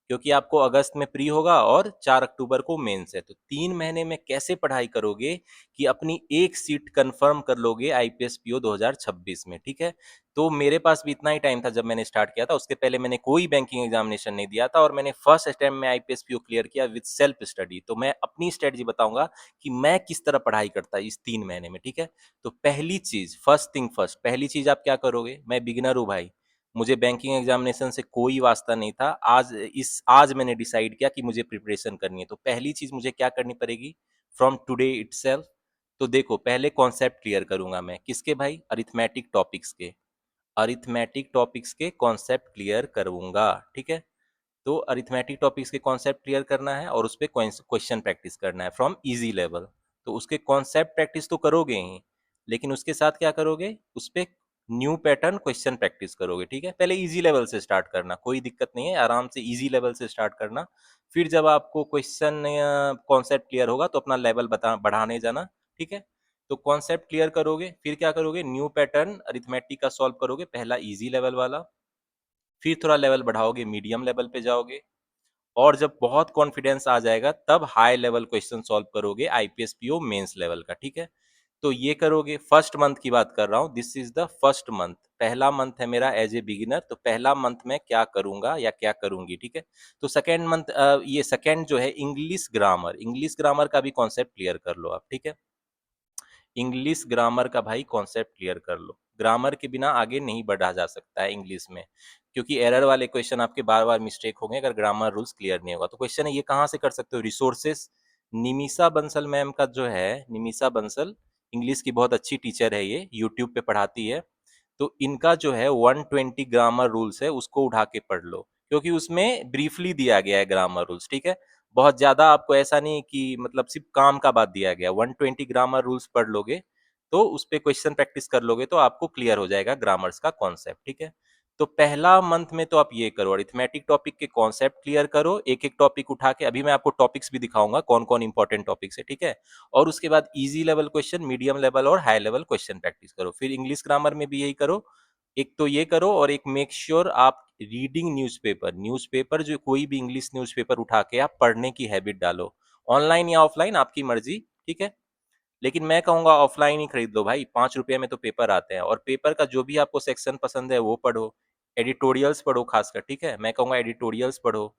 क्योंकि आपको अगस्त में प्री होगा और 4 अक्टूबर को मेंस है। तो 3 महीने में कैसे पढ़ाई करोगे कि अपनी एक सीट कंफर्म कर लोगे आईपीएस पीओ 2026 में, ठीक है। तो मेरे पास भी इतना ही टाइम था जब मैंने स्टार्ट किया था। उसके पहले मैंने कोई बैंकिंग एग्जामिनेशन नहीं दिया था, और मैंने फर्स्ट अटेम्प्ट में आईपीएस पीओ क्लियर किया विद सेल्फ स्टडी। तो मैं अपनी स्ट्रेटजी बताऊंगा कि मैं किस तरह पढ़ाई करता इस 3 महीने में, ठीक है। तो पहली चीज, फर्स्ट थिंग फर्स्ट, पहली चीज आप क्या करोगे, मैं बिगिनर हूँ भाई, मुझे बैंकिंग एग्जामिनेशन से कोई वास्ता नहीं था। आज मैंने डिसाइड किया कि मुझे प्रिपरेशन करनी है, तो पहली चीज मुझे क्या करनी पड़ेगी, फ्रॉम टुडे इटसेल्फ। तो देखो, पहले कॉन्सेप्ट क्लियर करूंगा मैं, किसके भाई, अरिथमेटिक टॉपिक्स के। अरिथमेटिक टॉपिक्स के कॉन्सेप्ट क्लियर करूंगा, ठीक है। तो अरिथमेटिक टॉपिक्स के कॉन्सेप्ट क्लियर करना है और उस पर क्वेश्चन प्रैक्टिस करना है फ्रॉम इजी लेवल। तो उसके कॉन्सेप्ट प्रैक्टिस तो करोगे ही, लेकिन उसके साथ क्या करोगे, उस पर न्यू पैटर्न क्वेश्चन प्रैक्टिस करोगे, ठीक है। पहले इजी लेवल से स्टार्ट करना, कोई दिक्कत नहीं है, आराम से इजी लेवल से स्टार्ट करना। फिर जब आपको क्वेश्चन कॉन्सेप्ट क्लियर होगा तो अपना लेवल बढ़ाने जाना, ठीक है। तो कॉन्सेप्ट क्लियर करोगे, फिर क्या करोगे, न्यू पैटर्न अरिथमेटिक का सॉल्व करोगे, पहला इजी लेवल वाला। फिर थोड़ा लेवल बढ़ाओगे, मीडियम लेवल पे जाओगे, और जब बहुत कॉन्फिडेंस आ जाएगा तब हाई लेवल क्वेश्चन सॉल्व करोगे आईपीएस पीओ मेंस लेवल का, ठीक है। तो ये करोगे, फर्स्ट मंथ की बात कर रहा हूँ, this is the first month, पहला मंथ है मेरा एज ए बिगिनर। तो पहला मंथ में क्या करूंगा या क्या करूंगी, ठीक है। तो सेकेंड मंथ, ये सेकेंड जो है, इंग्लिश ग्रामर, इंग्लिश ग्रामर का भी कॉन्सेप्ट क्लियर कर लो आप, ठीक है। इंग्लिश ग्रामर का भाई कॉन्सेप्ट क्लियर कर लो। ग्रामर के बिना आगे नहीं बढ़ा जा सकता है इंग्लिश में, क्योंकि एरर वाले क्वेश्चन आपके बार बार मिस्टेक होंगे अगर ग्रामर रूल्स क्लियर नहीं होगा। तो क्वेश्चन है, ये कहाँ से कर सकते हो, रिसोर्सेस, निमिषा बंसल मैम का जो है, निमिषा बंसल इंग्लिश की बहुत अच्छी टीचर है, ये यूट्यूब पे पढ़ाती है। तो इनका जो है 120 ग्रामर रूल्स है, उसको उठा के पढ़ लो, क्योंकि उसमें ब्रीफली दिया गया है ग्रामर रूल्स, ठीक है। बहुत ज्यादा आपको ऐसा नहीं कि मतलब सिर्फ काम का बात दिया गया, 120 ग्रामर रूल्स पढ़ लोगे तो उस पे क्वेश्चन प्रैक्टिस कर लोगे तो आपको क्लियर हो जाएगा ग्रामर्स का कॉन्सेप्ट, ठीक है। तो पहला मंथ में तो आप ये करो, अरिथमेटिक टॉपिक के कॉन्सेप्ट क्लियर करो, एक एक टॉपिक उठा के, अभी मैं आपको टॉपिक्स भी दिखाऊंगा कौन कौन इंपॉर्टेंट टॉपिक्स है, ठीक है। और उसके बाद easy level question, medium level और हाई लेवल क्वेश्चन प्रैक्टिस करो। फिर इंग्लिश ग्रामर में भी यही करो, एक तो ये करो, और एक मेक श्योर आप रीडिंग न्यूज़पेपर, न्यूज़पेपर जो कोई भी इंग्लिश न्यूज़पेपर उठा के आप पढ़ने की हैबिट डालो, ऑनलाइन या ऑफलाइन आपकी मर्जी, ठीक है। लेकिन मैं कहूंगा ऑफलाइन ही खरीद लो भाई, 5 रुपये में तो पेपर आते हैं, और पेपर का जो भी आपको सेक्शन पसंद है वो पढ़ो, एडिटोरियल्स पढ़ो खासकर, ठीक है, मैं कहूंगा एडिटोरियल्स पढ़ो,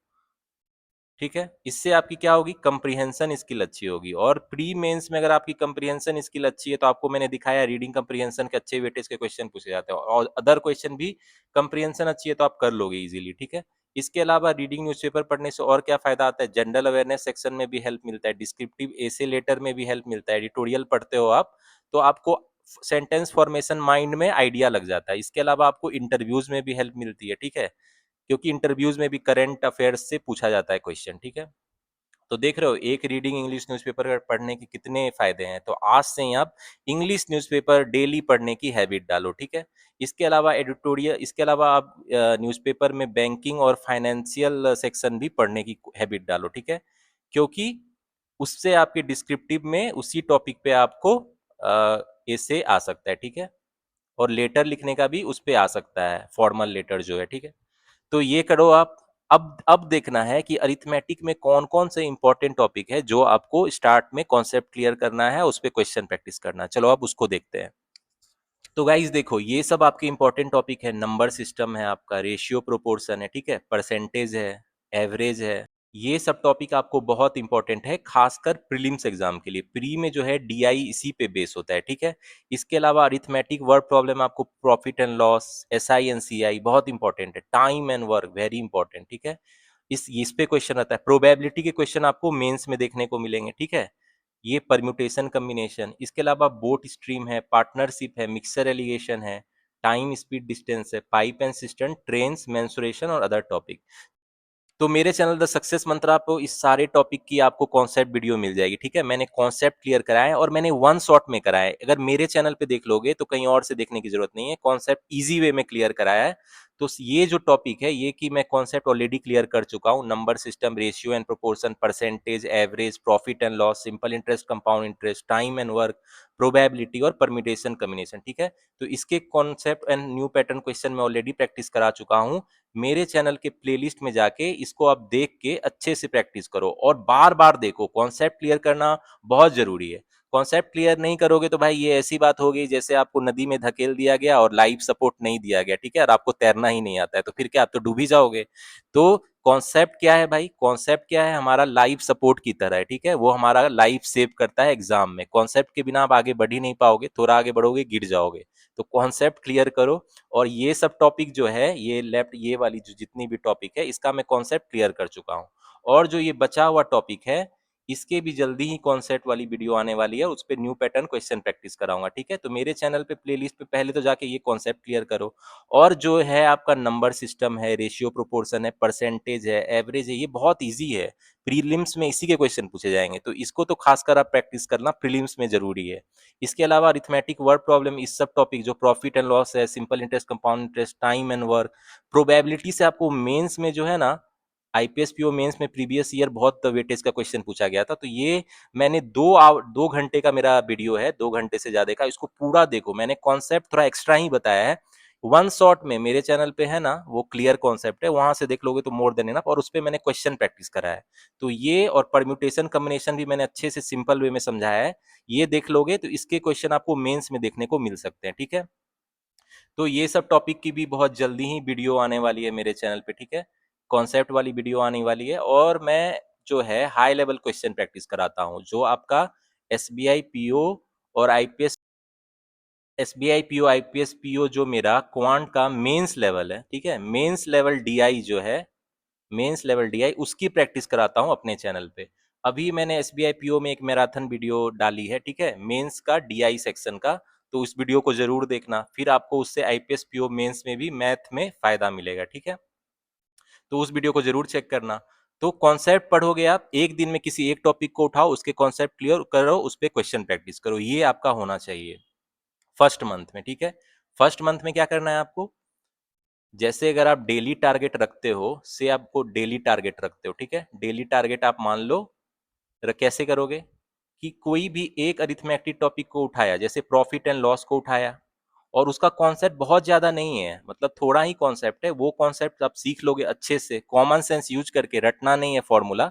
ठीक है। इससे आपकी क्या होगी, कंप्रीहेंशन स्किल अच्छी होगी। और प्री मेंस में अगर आपकी कंप्रीहेंशन स्किल अच्छी है, तो आपको मैंने दिखाया रीडिंग कंप्रीहेंशन के अच्छे वेटेज के क्वेश्चन पूछे जाते हैं, और अदर क्वेश्चन भी कंप्रीहेंशन अच्छी है तो आप कर लोगे इजीली, ठीक है। इसके अलावा रीडिंग न्यूज़पेपर पढ़ने से और क्या फ़ायदा आता है, जनरल अवेयरनेस सेक्शन में भी हेल्प मिलता है, डिस्क्रिप्टिव एसे लेटर में भी हेल्प मिलता है, एडिटोरियल पढ़ते हो आप, तो आपको सेंटेंस फॉर्मेशन माइंड में आइडिया लग जाता है। इसके अलावा आपको इंटरव्यूज़ में भी हेल्प मिलती है, ठीक है? क्योंकि इंटरव्यूज़ में भी करंट अफेयर्स से पूछा जाता है क्वेश्चन, ठीक है? तो देख रहे हो एक रीडिंग इंग्लिश न्यूज़पेपर पढ़ने के कितने फ़ायदे हैं। तो आज से ही आप इंग्लिश न्यूज़पेपर डेली पढ़ने की हैबिट डालो, ठीक है? इसके अलावा आप न्यूज़पेपर में बैंकिंग और फाइनेंशियल सेक्शन भी पढ़ने की हैबिट डालो, ठीक है? क्योंकि उससे आपके डिस्क्रिप्टिव में उसी टॉपिक पे आपको एसे आ सकता है, ठीक है? और लेटर लिखने का भी उस पे आ सकता है, फॉर्मल लेटर जो है, ठीक है? तो ये करो आप। अब देखना है कि अरिथमेटिक में कौन-कौन से इंपॉर्टेंट टॉपिक है जो आपको स्टार्ट में कॉन्सेप्ट क्लियर करना है, उस पे क्वेश्चन प्रैक्टिस करना है। चलो अब उसको देखते हैं। तो गाइस देखो ये सब आपके इंपॉर्टेंट टॉपिक है, नंबर सिस्टम है आपका, रेशियो प्रोपोर्शन है, ठीक है, परसेंटेज है, एवरेज है, ये सब टॉपिक आपको बहुत इंपॉर्टेंट है, खासकर प्रीलिम्स एग्जाम के लिए। प्री में जो है डीआई इसी पे बेस होता है, ठीक है। इसके अलावा अरिथमेटिक वर्ड प्रॉब्लम आपको profit and loss, SI and CI बहुत इंपॉर्टेंट है, time and work very important, ठीक है। इस पे क्वेश्चन आता है, प्रोबेबिलिटी के क्वेश्चन आपको मेंस में देखने को मिलेंगे, ठीक है। ये परम्यूटेशन कम्बिनेशन, इसके अलावा बोट स्ट्रीम है, पार्टनरशिप है, मिक्सर एलिगेशन है, टाइम स्पीड डिस्टेंस है, pipe and system, trains, mensuration और अदर टॉपिक। तो मेरे चैनल द सक्सेस मंत्र आपको इस सारे टॉपिक की आपको कॉन्सेप्ट वीडियो मिल जाएगी, ठीक है। मैंने कॉन्सेप्ट क्लियर कराया है और मैंने वन शॉट में कराया है। अगर मेरे चैनल पे देख लोगे तो कहीं और से देखने की जरूरत नहीं है, कॉन्सेप्ट इजी वे में क्लियर कराया है। तो ये जो टॉपिक है ये कि मैं कॉन्सेप्ट ऑलरेडी क्लियर कर चुका हूँ, number system, ratio and proportion, percentage, average, profit and loss, simple interest, compound interest, time and work, probability और परम्यूटेशन कम्बिनेशन, ठीक है। तो इसके concept and new pattern question मैं ऑलरेडी प्रैक्टिस करा चुका हूँ। मेरे चैनल के प्लेलिस्ट में जाके इसको आप देख के अच्छे से प्रैक्टिस करो और बार बार देखो, कॉन्सेप्ट क्लियर करना बहुत जरूरी है। कॉन्सेप्ट क्लियर नहीं करोगे तो भाई ये ऐसी बात होगी जैसे आपको नदी में धकेल दिया गया और लाइफ सपोर्ट नहीं दिया गया, ठीक है, और आपको तैरना ही नहीं आता है, तो फिर क्या आप तो डूब ही जाओगे। तो कॉन्सेप्ट क्या है भाई, कॉन्सेप्ट क्या है, हमारा लाइफ सपोर्ट की तरह है, ठीक है, वो हमारा लाइफ सेव करता है एग्जाम में। कॉन्सेप्ट के बिना आप आगे बढ़ ही नहीं पाओगे, थोड़ा आगे बढ़ोगे गिर जाओगे। तो कॉन्सेप्ट क्लियर करो। और ये सब टॉपिक जो है, ये लेफ्ट ये वाली जो जितनी भी टॉपिक है इसका मैं कॉन्सेप्ट क्लियर कर चुका हूँ। और जो ये बचा हुआ टॉपिक है इसके भी जल्दी ही कॉन्सेप्ट वाली वीडियो आने वाली है, उस पे न्यू पैटर्न क्वेश्चन प्रैक्टिस कराऊंगा, ठीक है। तो मेरे चैनल पे प्लेलिस्ट पे पहले तो जाके ये कॉन्सेप्ट क्लियर करो। और जो है आपका नंबर सिस्टम है, रेशियो प्रोपोर्शन है, परसेंटेज है, एवरेज है, ये बहुत ईजी है। प्रीलिम्स में इसी के क्वेश्चन पूछे जाएंगे, तो इसको तो खासकर आप प्रैक्टिस करना प्रीलिम्स में जरूरी है। इसके अलावा अरिथमेटिक वर्ड प्रॉब्लम, इस सब टॉपिक जो प्रॉफिट एंड लॉस है, simple interest, compound interest, time and work, probability से आपको मेंस में जो है ना, आईपीएस पीओ मेंस में प्रीवियस ईयर बहुत वेटेज का क्वेश्चन पूछा गया था। तो ये मैंने 2 घंटे का मेरा वीडियो है, 2 घंटे से ज्यादा का, इसको पूरा देखो। मैंने कॉन्सेप्ट थोड़ा एक्स्ट्रा ही बताया है, वन शॉट में मेरे चैनल पे है ना वो क्लियर कॉन्सेप्ट है, वहां से देख लोगे तो मोर देन इनफ। और उस पे मैंने क्वेश्चन प्रैक्टिस करा है। तो ये और परम्यूटेशन कॉम्बिनेशन भी मैंने अच्छे से सिंपल वे में समझाया है, ये देख लोगे तो इसके क्वेश्चन आपको मेंस में देखने को मिल सकते हैं, ठीक है। तो ये सब टॉपिक की भी बहुत जल्दी ही वीडियो आने वाली है मेरे चैनल पे, ठीक है। कॉन्सेप्ट वाली वीडियो आने वाली है और मैं जो है हाई लेवल क्वेश्चन प्रैक्टिस कराता हूँ, जो आपका एसबीआई पीओ और IPS, SBI PO, IPS PO जो मेरा क्वांट का मेंस लेवल है, ठीक है, मेंस लेवल डीआई जो है, मेंस लेवल डीआई उसकी प्रैक्टिस कराता हूँ अपने चैनल पे। अभी मैंने एसबीआई पीओ में एक मैराथन वीडियो डाली है, ठीक है, मेंस का डीआई सेक्शन का। तो उस वीडियो को जरूर देखना, फिर आपको उससे आईपीएस पीओ मेंस में भी मैथ में फायदा मिलेगा, ठीक है। तो उस वीडियो को जरूर चेक करना। तो कॉन्सेप्ट पढ़ोगे आप, एक दिन में किसी एक टॉपिक को उठाओ, उसके कॉन्सेप्ट क्लियर करो, उस पर क्वेश्चन प्रैक्टिस करो, ये आपका होना चाहिए फर्स्ट मंथ में, ठीक है। फर्स्ट मंथ में क्या करना है आपको, जैसे अगर आप डेली टारगेट रखते हो, से आपको डेली टारगेट रखते हो, ठीक है, डेली टारगेट आप मान लो, कैसे करोगे कि कोई भी एक अरिथमेटिक टॉपिक को उठाया, जैसे प्रॉफिट एंड लॉस को उठाया, और उसका कॉन्सेप्ट बहुत ज्यादा नहीं है, मतलब थोड़ा ही कॉन्सेप्ट है, वो कॉन्सेप्ट आप सीख लोगे अच्छे से, कॉमन सेंस यूज करके, रटना नहीं है फॉर्मूला।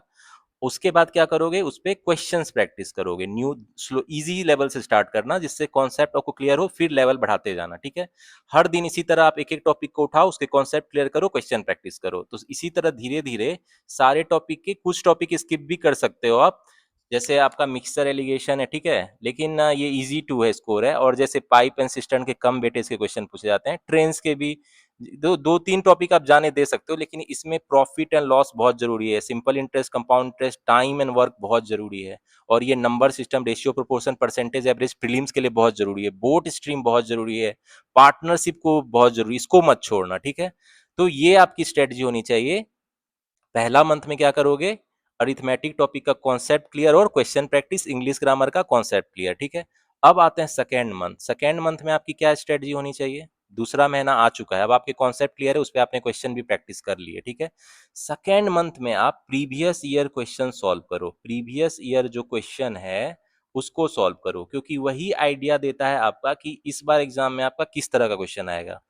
उसके बाद क्या करोगे, उस पे क्वेश्चंस प्रैक्टिस करोगे, न्यू स्लो इजी लेवल से स्टार्ट करना, जिससे कॉन्सेप्ट आपको क्लियर हो, फिर लेवल बढ़ाते जाना, ठीक है। हर दिन इसी तरह आप एक एक टॉपिक को उठाओ, उसके कॉन्सेप्ट क्लियर करो, क्वेश्चन प्रैक्टिस करो। तो इसी तरह धीरे धीरे सारे टॉपिक के कुछ टॉपिक स्किप भी कर सकते हो आप, जैसे आपका मिक्सर एलिगेशन है, ठीक है, लेकिन ये इजी टू है स्कोर है। और जैसे पाइप एंड सिस्टम के कम वेटेज के क्वेश्चन पूछे जाते हैं, ट्रेन्स के भी दो दो तीन टॉपिक आप जाने दे सकते हो, लेकिन इसमें प्रॉफिट एंड लॉस बहुत जरूरी है, simple interest, compound interest, time and work बहुत जरूरी है, और ये number system, ratio, proportion, percentage, average prelims के लिए बहुत जरूरी है, बोट स्ट्रीम बहुत जरूरी है, पार्टनरशिप को बहुत जरूरी, इसको मत छोड़ना, ठीक है। तो ये आपकी स्ट्रेटजी होनी चाहिए। पहला मंथ में क्या करोगे, अरिथमेटिक टॉपिक का कॉन्सेप्ट क्लियर और क्वेश्चन प्रैक्टिस, इंग्लिश ग्रामर का कॉन्सेप्ट क्लियर, ठीक है। अब आते हैं सेकेंड मंथ। सेकेंड मंथ में आपकी क्या स्ट्रेटजी होनी चाहिए, दूसरा महीना आ चुका है, अब आपके कॉन्सेप्ट क्लियर है, उस पर आपने क्वेश्चन भी प्रैक्टिस कर लिए, ठीक है। सेकेंड मंथ में आप प्रीवियस ईयर क्वेश्चन सॉल्व करो, प्रीवियस ईयर जो क्वेश्चन है उसको सॉल्व करो, क्योंकि वही आइडिया देता है आपका कि इस बार एग्जाम में आपका किस तरह का क्वेश्चन आएगा।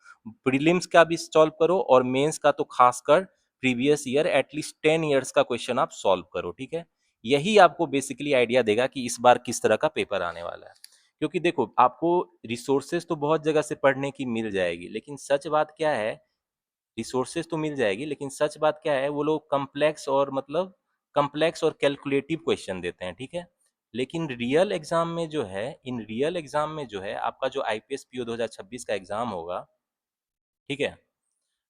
प्रीलिम्स का भी सॉल्व करो और मेंस का तो खासकर प्रीवियस ईयर एटलीस्ट 10 ईयर्स का क्वेश्चन आप सॉल्व करो, ठीक है। यही आपको बेसिकली आइडिया देगा कि इस बार किस तरह का पेपर आने वाला है। क्योंकि देखो, आपको रिसोर्सेज तो बहुत जगह से पढ़ने की मिल जाएगी, लेकिन सच बात क्या है, रिसोर्सेज तो मिल जाएगी, लेकिन सच बात क्या है, वो लोग कम्प्लेक्स और मतलब कम्प्लेक्स और कैलकुलेटिव क्वेश्चन देते हैं, ठीक है। लेकिन रियल एग्जाम में जो है, इन रियल एग्जाम में जो है आपका जो आईपीएस पीओ 2026 का एग्जाम होगा, ठीक है,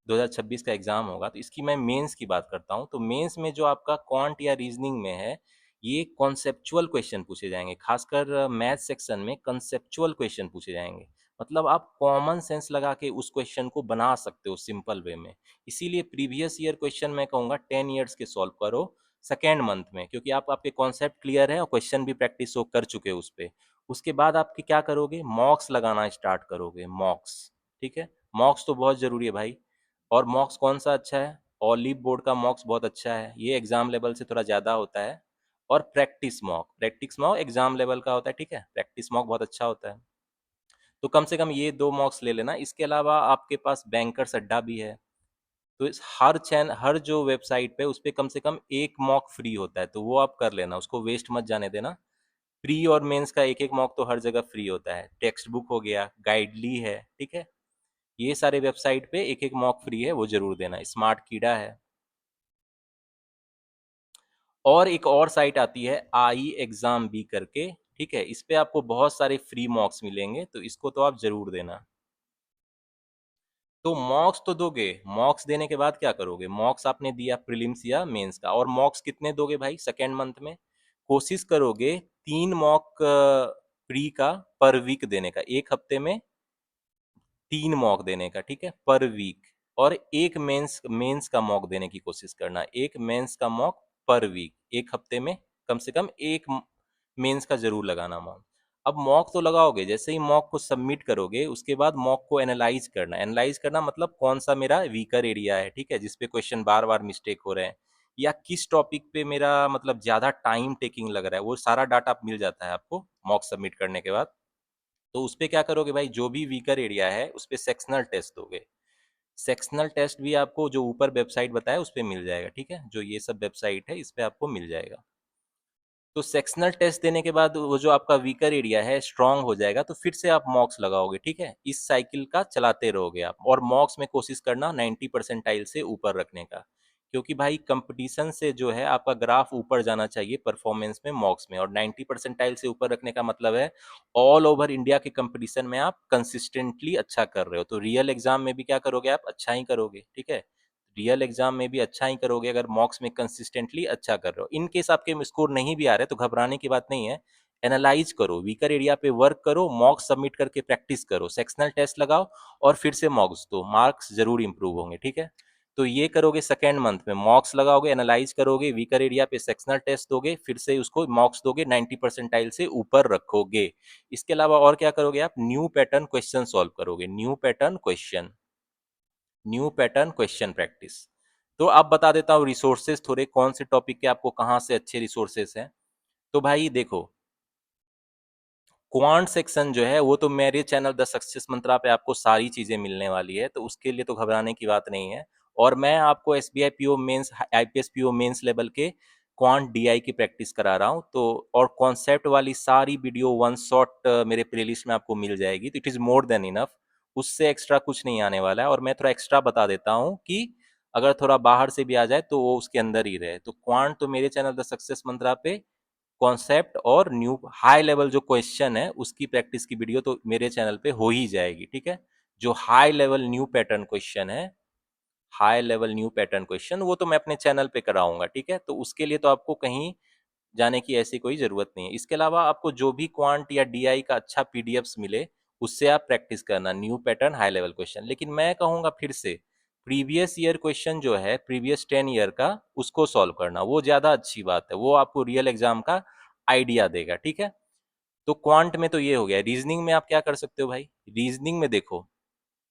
2026 का एग्जाम होगा, तो इसकी मैं मेंस की बात करता हूँ। तो मेंस में जो आपका क्वांट या रीजनिंग में है, ये कॉन्सेप्चुअल क्वेश्चन पूछे जाएंगे, खासकर मैथ सेक्शन में कंसेप्चुअल क्वेश्चन पूछे जाएंगे। मतलब आप कॉमन सेंस लगा के उस क्वेश्चन को बना सकते हो सिंपल वे में। इसीलिए प्रीवियस ईयर क्वेश्चन मैं कहूँगा 10 ईयर्स के सॉल्व करो सेकेंड मंथ में, क्योंकि आप आपके कॉन्सेप्ट क्लियर है और क्वेश्चन भी प्रैक्टिस हो कर चुके हो उस पर। उसके बाद आपके क्या करोगे, मॉक्स लगाना स्टार्ट करोगे, मॉक्स, ठीक है। मॉक्स तो बहुत जरूरी है भाई। और मॉक्स कौन सा अच्छा है, ऑलिव बोर्ड का मॉक्स बहुत अच्छा है, ये एग्जाम लेवल से थोड़ा ज़्यादा होता है। और प्रैक्टिस मॉक एग्जाम लेवल का होता है, ठीक है, प्रैक्टिस मॉक बहुत अच्छा होता है। तो कम से कम ये दो मॉक्स ले लेना। इसके अलावा आपके पास बैंकर्स अड्डा भी है, तो इस हर जो वेबसाइट पे उस पर कम से कम एक मॉक फ्री होता है, तो वो आप कर लेना, उसको वेस्ट मत जाने देना। प्री और मेंस का एक एक मॉक तो हर जगह फ्री होता है, टेक्स्ट बुक हो गया, गाइडली है, ठीक है, ये सारे वेबसाइट पे एक एक मॉक फ्री है, वो जरूर देना। स्मार्ट कीड़ा है, और एक और साइट आती है आई एग्जाम बी करके, ठीक है, इस पे आपको बहुत सारे फ्री मॉक्स मिलेंगे, तो इसको तो आप जरूर देना। तो मॉक्स तो दोगे, मॉक्स देने के बाद क्या करोगे, मॉक्स आपने दिया प्रीलिम्स या मेंस का, और मॉक्स कितने दोगे भाई सेकेंड मंथ में, कोशिश करोगे 3 मॉक प्री का पर वीक देने का, एक हफ्ते में 3 मॉक देने का, ठीक है, पर वीक। और एक मेंस मेंस का मॉक देने की कोशिश करना, एक मेंस का मॉक पर वीक, एक हफ्ते में कम से कम एक मेंस का जरूर लगाना मॉक। अब मॉक तो लगाओगे, जैसे ही मॉक को सबमिट करोगे उसके बाद मॉक को एनालाइज करना, एनालाइज करना मतलब कौन सा मेरा वीकर एरिया है, ठीक है, जिसपे क्वेश्चन बार बार मिस्टेक हो रहे हैं, या किस टॉपिक पे मेरा मतलब ज्यादा टाइम टेकिंग लग रहा है, वो सारा डाटा मिल जाता है आपको मॉक सबमिट करने के बाद। तो उस पे क्या करोगे भाई, जो भी वीकर एरिया है उस पे सेक्शनल टेस्ट दोगे। सेक्शनल टेस्ट भी आपको जो ऊपर वेबसाइट बताया उस पे मिल जाएगा, ठीक है, जो ये सब वेबसाइट है इस पे आपको मिल जाएगा। तो सेक्शनल टेस्ट देने के बाद वो जो आपका वीकर एरिया है स्ट्रांग हो जाएगा, तो फिर से आप मॉक्स लगाओगे, ठीक है, इस साइकिल का चलाते रहोगे आप, और मॉक्स में कोशिश करना 90 परसेंटाइल से ऊपर रखने का, क्योंकि भाई कंपटीशन से जो है आपका ग्राफ ऊपर जाना चाहिए परफॉर्मेंस में मॉक्स में, और 90 परसेंटाइल से ऊपर रखने का मतलब है ऑल ओवर इंडिया के कंपटीशन में आप कंसिस्टेंटली अच्छा कर रहे हो, तो रियल एग्जाम में भी क्या करोगे, आप अच्छा ही करोगे, ठीक है, रियल एग्जाम में भी अच्छा ही करोगे अगर मॉक्स में कंसिस्टेंटली अच्छा कर रहे हो। इन केस आपके स्कोर नहीं भी आ रहे तो घबराने की बात नहीं है, एनालाइज करो, वीकर एरिया पे वर्क करो, मॉक्स सबमिट करके प्रैक्टिस करो, सेक्शनल टेस्ट लगाओ और फिर से मॉक्स दो, मार्क्स जरूर इंप्रूव होंगे, ठीक है। तो ये करोगे सेकेंड मंथ में, मॉक्स लगाओगे, एनालाइज करोगे, वीकर एरिया पे सेक्शनल टेस्ट दोगे, फिर से उसको मॉक्स दोगे, 90 परसेंटाइल से ऊपर रखोगे। इसके अलावा और क्या करोगे आप, न्यू पैटर्न क्वेश्चन सॉल्व करोगे, न्यू पैटर्न क्वेश्चन प्रैक्टिस। तो अब बता देता हूँ रिसोर्सेज थोड़े, कौन से टॉपिक के आपको कहाँ से अच्छे रिसोर्सेज हैं। तो भाई देखो, क्वांट सेक्शन जो है वो तो मेरे चैनल द सक्सेस मंत्रा पे आपको सारी चीजें मिलने वाली है, तो उसके लिए तो घबराने की बात नहीं है। और मैं आपको SBI PO mains, IBPS PO mains level के क्वांट डीआई की प्रैक्टिस करा रहा हूँ, तो और कॉन्सेप्ट वाली सारी वीडियो वन शॉट मेरे प्लेलिस्ट में आपको मिल जाएगी, तो it is more than enough, उससे एक्स्ट्रा कुछ नहीं आने वाला है। और मैं थोड़ा एक्स्ट्रा बता देता हूँ कि अगर थोड़ा बाहर से भी आ जाए तो वो उसके अंदर ही रहे। तो क्वांट तो मेरे चैनल द सक्सेस मंत्रा पे कॉन्सेप्ट और न्यू हाई लेवल जो क्वेश्चन है उसकी प्रैक्टिस की वीडियो तो मेरे चैनल पे हो ही जाएगी, ठीक है। जो high level new pattern question है, high level new pattern question, वो तो मैं अपने चैनल पे कराऊंगा, ठीक है। तो उसके लिए तो आपको कहीं जाने की ऐसी कोई ज़रूरत नहीं है। इसके अलावा आपको जो भी क्वांट या डीआई का अच्छा पीडीएफ्स मिले, उससे आप प्रैक्टिस करना new pattern high level question. लेकिन मैं कहूँगा फिर से, प्रीवियस ईयर क्वेश्चन जो है, प्रीवियस 10 ईयर का, उसको सॉल्व करना, वो ज़्यादा अच्छी बात है। वो आपको रियल एग्जाम का आइडिया देगा, ठीक है। तो क्वांट में तो ये हो गया। रीजनिंग में आप क्या कर सकते हो भाई? रीजनिंग में देखो,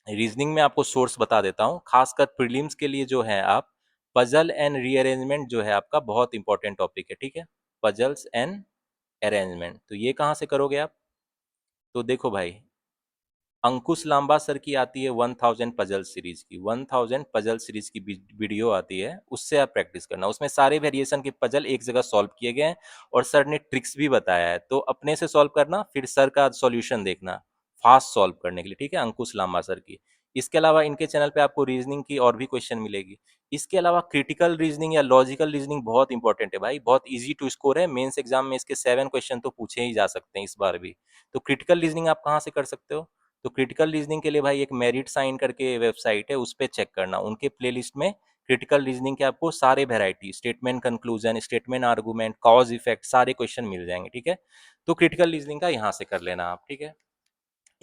रीजनिंग में आपको सोर्स बता देता हूँ, खासकर प्रीलिम्स के लिए जो है आप, पजल एंड रीअरेंजमेंट जो है आपका बहुत इंपॉर्टेंट टॉपिक है, ठीक है। पजल्स एंड अरेंजमेंट, तो ये कहाँ से करोगे आप? तो देखो भाई, अंकुश लांबा सर की आती है 1000 पजल सीरीज की, 1000 पजल सीरीज की वीडियो आती है, उससे आप प्रैक्टिस करना। उसमें सारे वेरिएशन के पजल एक जगह सॉल्व किए गए हैं और सर ने ट्रिक्स भी बताया है, तो अपने से सॉल्व करना, फिर सर का सॉल्यूशन देखना फास्ट सॉल्व करने के लिए, ठीक है, अंकुश लांबा सर की। इसके अलावा इनके चैनल पे आपको रीजनिंग की और भी क्वेश्चन मिलेगी। इसके अलावा क्रिटिकल रीजनिंग या लॉजिकल रीजनिंग बहुत इंपॉर्टेंट है भाई, बहुत इजी टू स्कोर है। मेंस एग्जाम में इसके 7 क्वेश्चन तो पूछे ही जा सकते हैं इस बार भी। तो क्रिटिकल रीजनिंग आप कहाँ से कर सकते हो? तो क्रिटिकल रीजनिंग के लिए भाई एक मेरिट साइन करके वेबसाइट है, उस पर चेक करना। उनके प्लेलिस्ट में क्रिटिकल रीजनिंग के आपको सारे variety, statement conclusion, statement argument, cause effect, सारे क्वेश्चन मिल जाएंगे, ठीक है। तो क्रिटिकल रीजनिंग का यहाँ से कर लेना आप, ठीक है।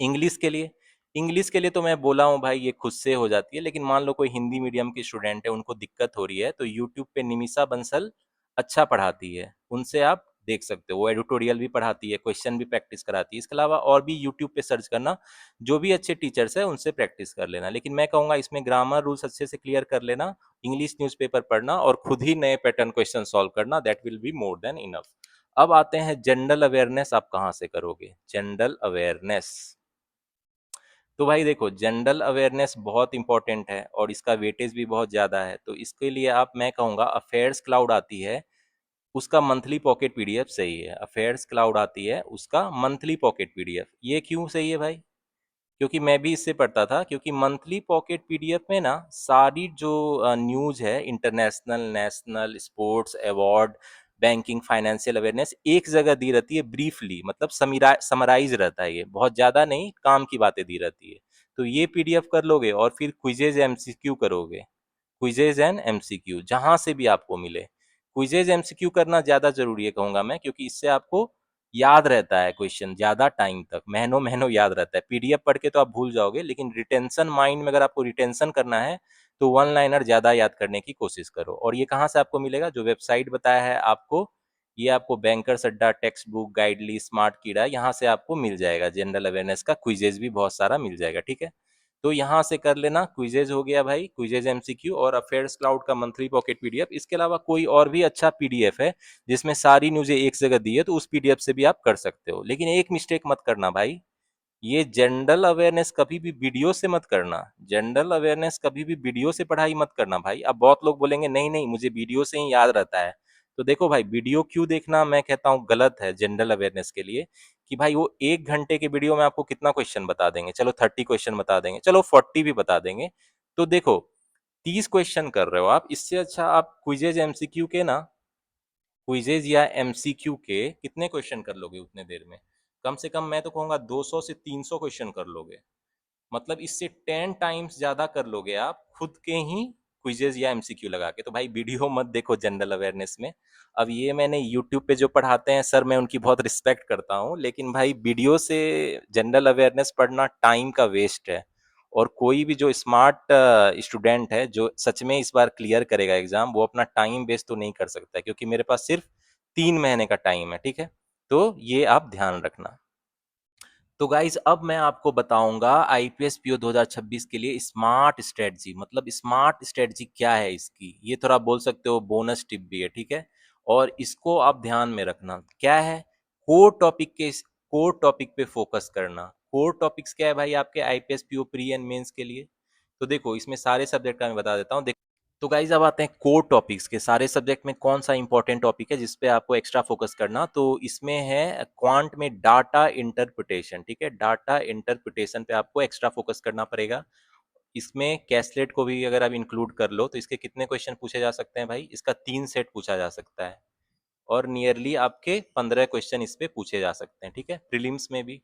इंग्लिश के लिए, इंग्लिश के लिए तो मैं बोला हूँ भाई, ये खुद से हो जाती है। लेकिन मान लो कोई हिंदी मीडियम की स्टूडेंट है, उनको दिक्कत हो रही है, तो यूट्यूब पे निमिषा बंसल अच्छा पढ़ाती है, उनसे आप देख सकते हो। वो एडिटोरियल भी पढ़ाती है, क्वेश्चन भी प्रैक्टिस कराती है। इसके अलावा और भी यूट्यूब पे सर्च करना, जो भी अच्छे टीचर्स है उनसे प्रैक्टिस कर लेना। लेकिन मैं कहूँगा इसमें ग्रामर रूल्स अच्छे से क्लियर कर लेना, इंग्लिश न्यूज़पेपर पढ़ना और खुद ही नए पैटर्न क्वेश्चन सॉल्व करना, that will be more than enough. अब आते हैं जनरल अवेयरनेस आप कहाँ से करोगे? जनरल अवेयरनेस, तो भाई देखो, जनरल अवेयरनेस बहुत इंपॉर्टेंट है और इसका वेटेज भी बहुत ज़्यादा है। तो इसके लिए आप, मैं कहूँगा अफेयर्स क्लाउड आती है, उसका मंथली पॉकेट पीडीएफ सही है। अफेयर्स क्लाउड आती है, उसका मंथली पॉकेट पीडीएफ। ये क्यों सही है भाई? क्योंकि मैं भी इससे पढ़ता था। क्योंकि मंथली पॉकेट पीडीएफ में ना सारी जो न्यूज़ है, international, national, sports, award, banking, financial awareness, एक जगह दी रहती है ब्रीफली, मतलब समराइज रहता है, ये बहुत ज़्यादा नहीं, काम की बातें दी रहती है। तो ये पीडीएफ कर लोगे और फिर क्विजेज एमसीक्यू करोगे, क्विजेज एंड एमसीक्यू जहां से भी आपको मिले। क्विजेज एमसीक्यू करना ज़्यादा जरूरी है कहूँगा मैं, क्योंकि इससे आपको याद रहता है क्वेश्चन ज़्यादा टाइम तक, महीनों महीनों याद रहता है। पीडीएफ पढ़ के तो आप भूल जाओगे, लेकिन रिटेंशन माइंड में अगर आपको रिटेंशन करना है, तो वन लाइनर ज़्यादा याद करने की कोशिश करो। और ये कहाँ से आपको मिलेगा? जो वेबसाइट बताया है आपको, ये आपको बैंकर्स अड्डा, टेक्स्ट बुक, गाइडली, स्मार्ट कीड़ा, यहाँ से आपको मिल जाएगा। जनरल अवेयरनेस का क्विजेज भी बहुत सारा मिल जाएगा, ठीक है। तो यहाँ से कर लेना। क्विजेज हो गया भाई, क्विजेज एमसीक्यू और अफेयर्स क्लाउड का मंथली पॉकेट पीडीएफ। इसके अलावा कोई और भी अच्छा पीडीएफ है जिसमें सारी न्यूज़ें एक जगह दी है, तो उस पीडीएफ से भी आप कर सकते हो। लेकिन एक मिस्टेक मत करना भाई, ये जनरल अवेयरनेस कभी भी वीडियो से मत करना। जनरल अवेयरनेस कभी भी वीडियो से पढ़ाई मत करना भाई। अब बहुत लोग बोलेंगे नहीं नहीं, मुझे वीडियो से ही याद रहता है। तो देखो भाई, वीडियो क्यों देखना मैं कहता हूँ गलत है जनरल अवेयरनेस के लिए, कि भाई वो 1 घंटे के वीडियो में आपको कितना क्वेश्चन बता देंगे? चलो 30 क्वेश्चन बता देंगे, चलो 40 भी बता देंगे। तो देखो, 30 क्वेश्चन कर रहे हो आप, इससे अच्छा आप क्विजेज एमसीक्यू के ना, क्विजेज या एमसीक्यू के कितने क्वेश्चन कर लोगे उतने देर में? कम से कम मैं तो कहूँगा 200 से 300 क्वेश्चन कर लोगे। मतलब इससे 10 टाइम्स ज़्यादा कर लोगे आप खुद के ही क्विजेज या एमसीक्यू लगा के। तो भाई वीडियो मत देखो जनरल अवेयरनेस में। अब ये मैंने यूट्यूब पे जो पढ़ाते हैं सर, मैं उनकी बहुत रिस्पेक्ट करता हूँ, लेकिन भाई वीडियो से जनरल अवेयरनेस पढ़ना टाइम का वेस्ट है। और कोई भी जो स्मार्ट स्टूडेंट है, जो सच में इस बार क्लियर करेगा एग्जाम, वो अपना टाइम वेस्ट तो नहीं कर सकता है, क्योंकि मेरे पास सिर्फ 3 महीने का टाइम है, ठीक है। तो ये आप ध्यान रखना। तो गाइज अब मैं आपको बताऊंगा आईपीएस पीओ 2026 के लिए स्मार्ट स्ट्रेटजी। मतलब स्मार्ट स्ट्रेटजी क्या है इसकी, ये थोड़ा बोल सकते हो बोनस टिप भी है, ठीक है। और इसको आप ध्यान में रखना। क्या है? कोर टॉपिक पे फोकस करना। कोर टॉपिक्स क्या है भाई आपके IBPS PO pre and mains के लिए? तो देखो, इसमें सारे सब्जेक्ट का मैं बता देता हूँ। तो गाइज अब आते हैं कोर टॉपिक्स के। सारे सब्जेक्ट में कौन सा इंपॉर्टेंट टॉपिक है जिस पे आपको एक्स्ट्रा फोकस करना? तो इसमें है क्वांट में डाटा इंटरप्रिटेशन, ठीक है। डाटा इंटरप्रिटेशन पे आपको एक्स्ट्रा फोकस करना पड़ेगा। इसमें कैसलेट को भी अगर आप इंक्लूड कर लो, तो इसके कितने क्वेश्चन पूछे जा सकते हैं भाई? इसका 3 सेट पूछा जा सकता है और नियरली आपके 15 क्वेश्चन इस पे पूछे जा सकते हैं, ठीक है, प्रीलिम्स में भी।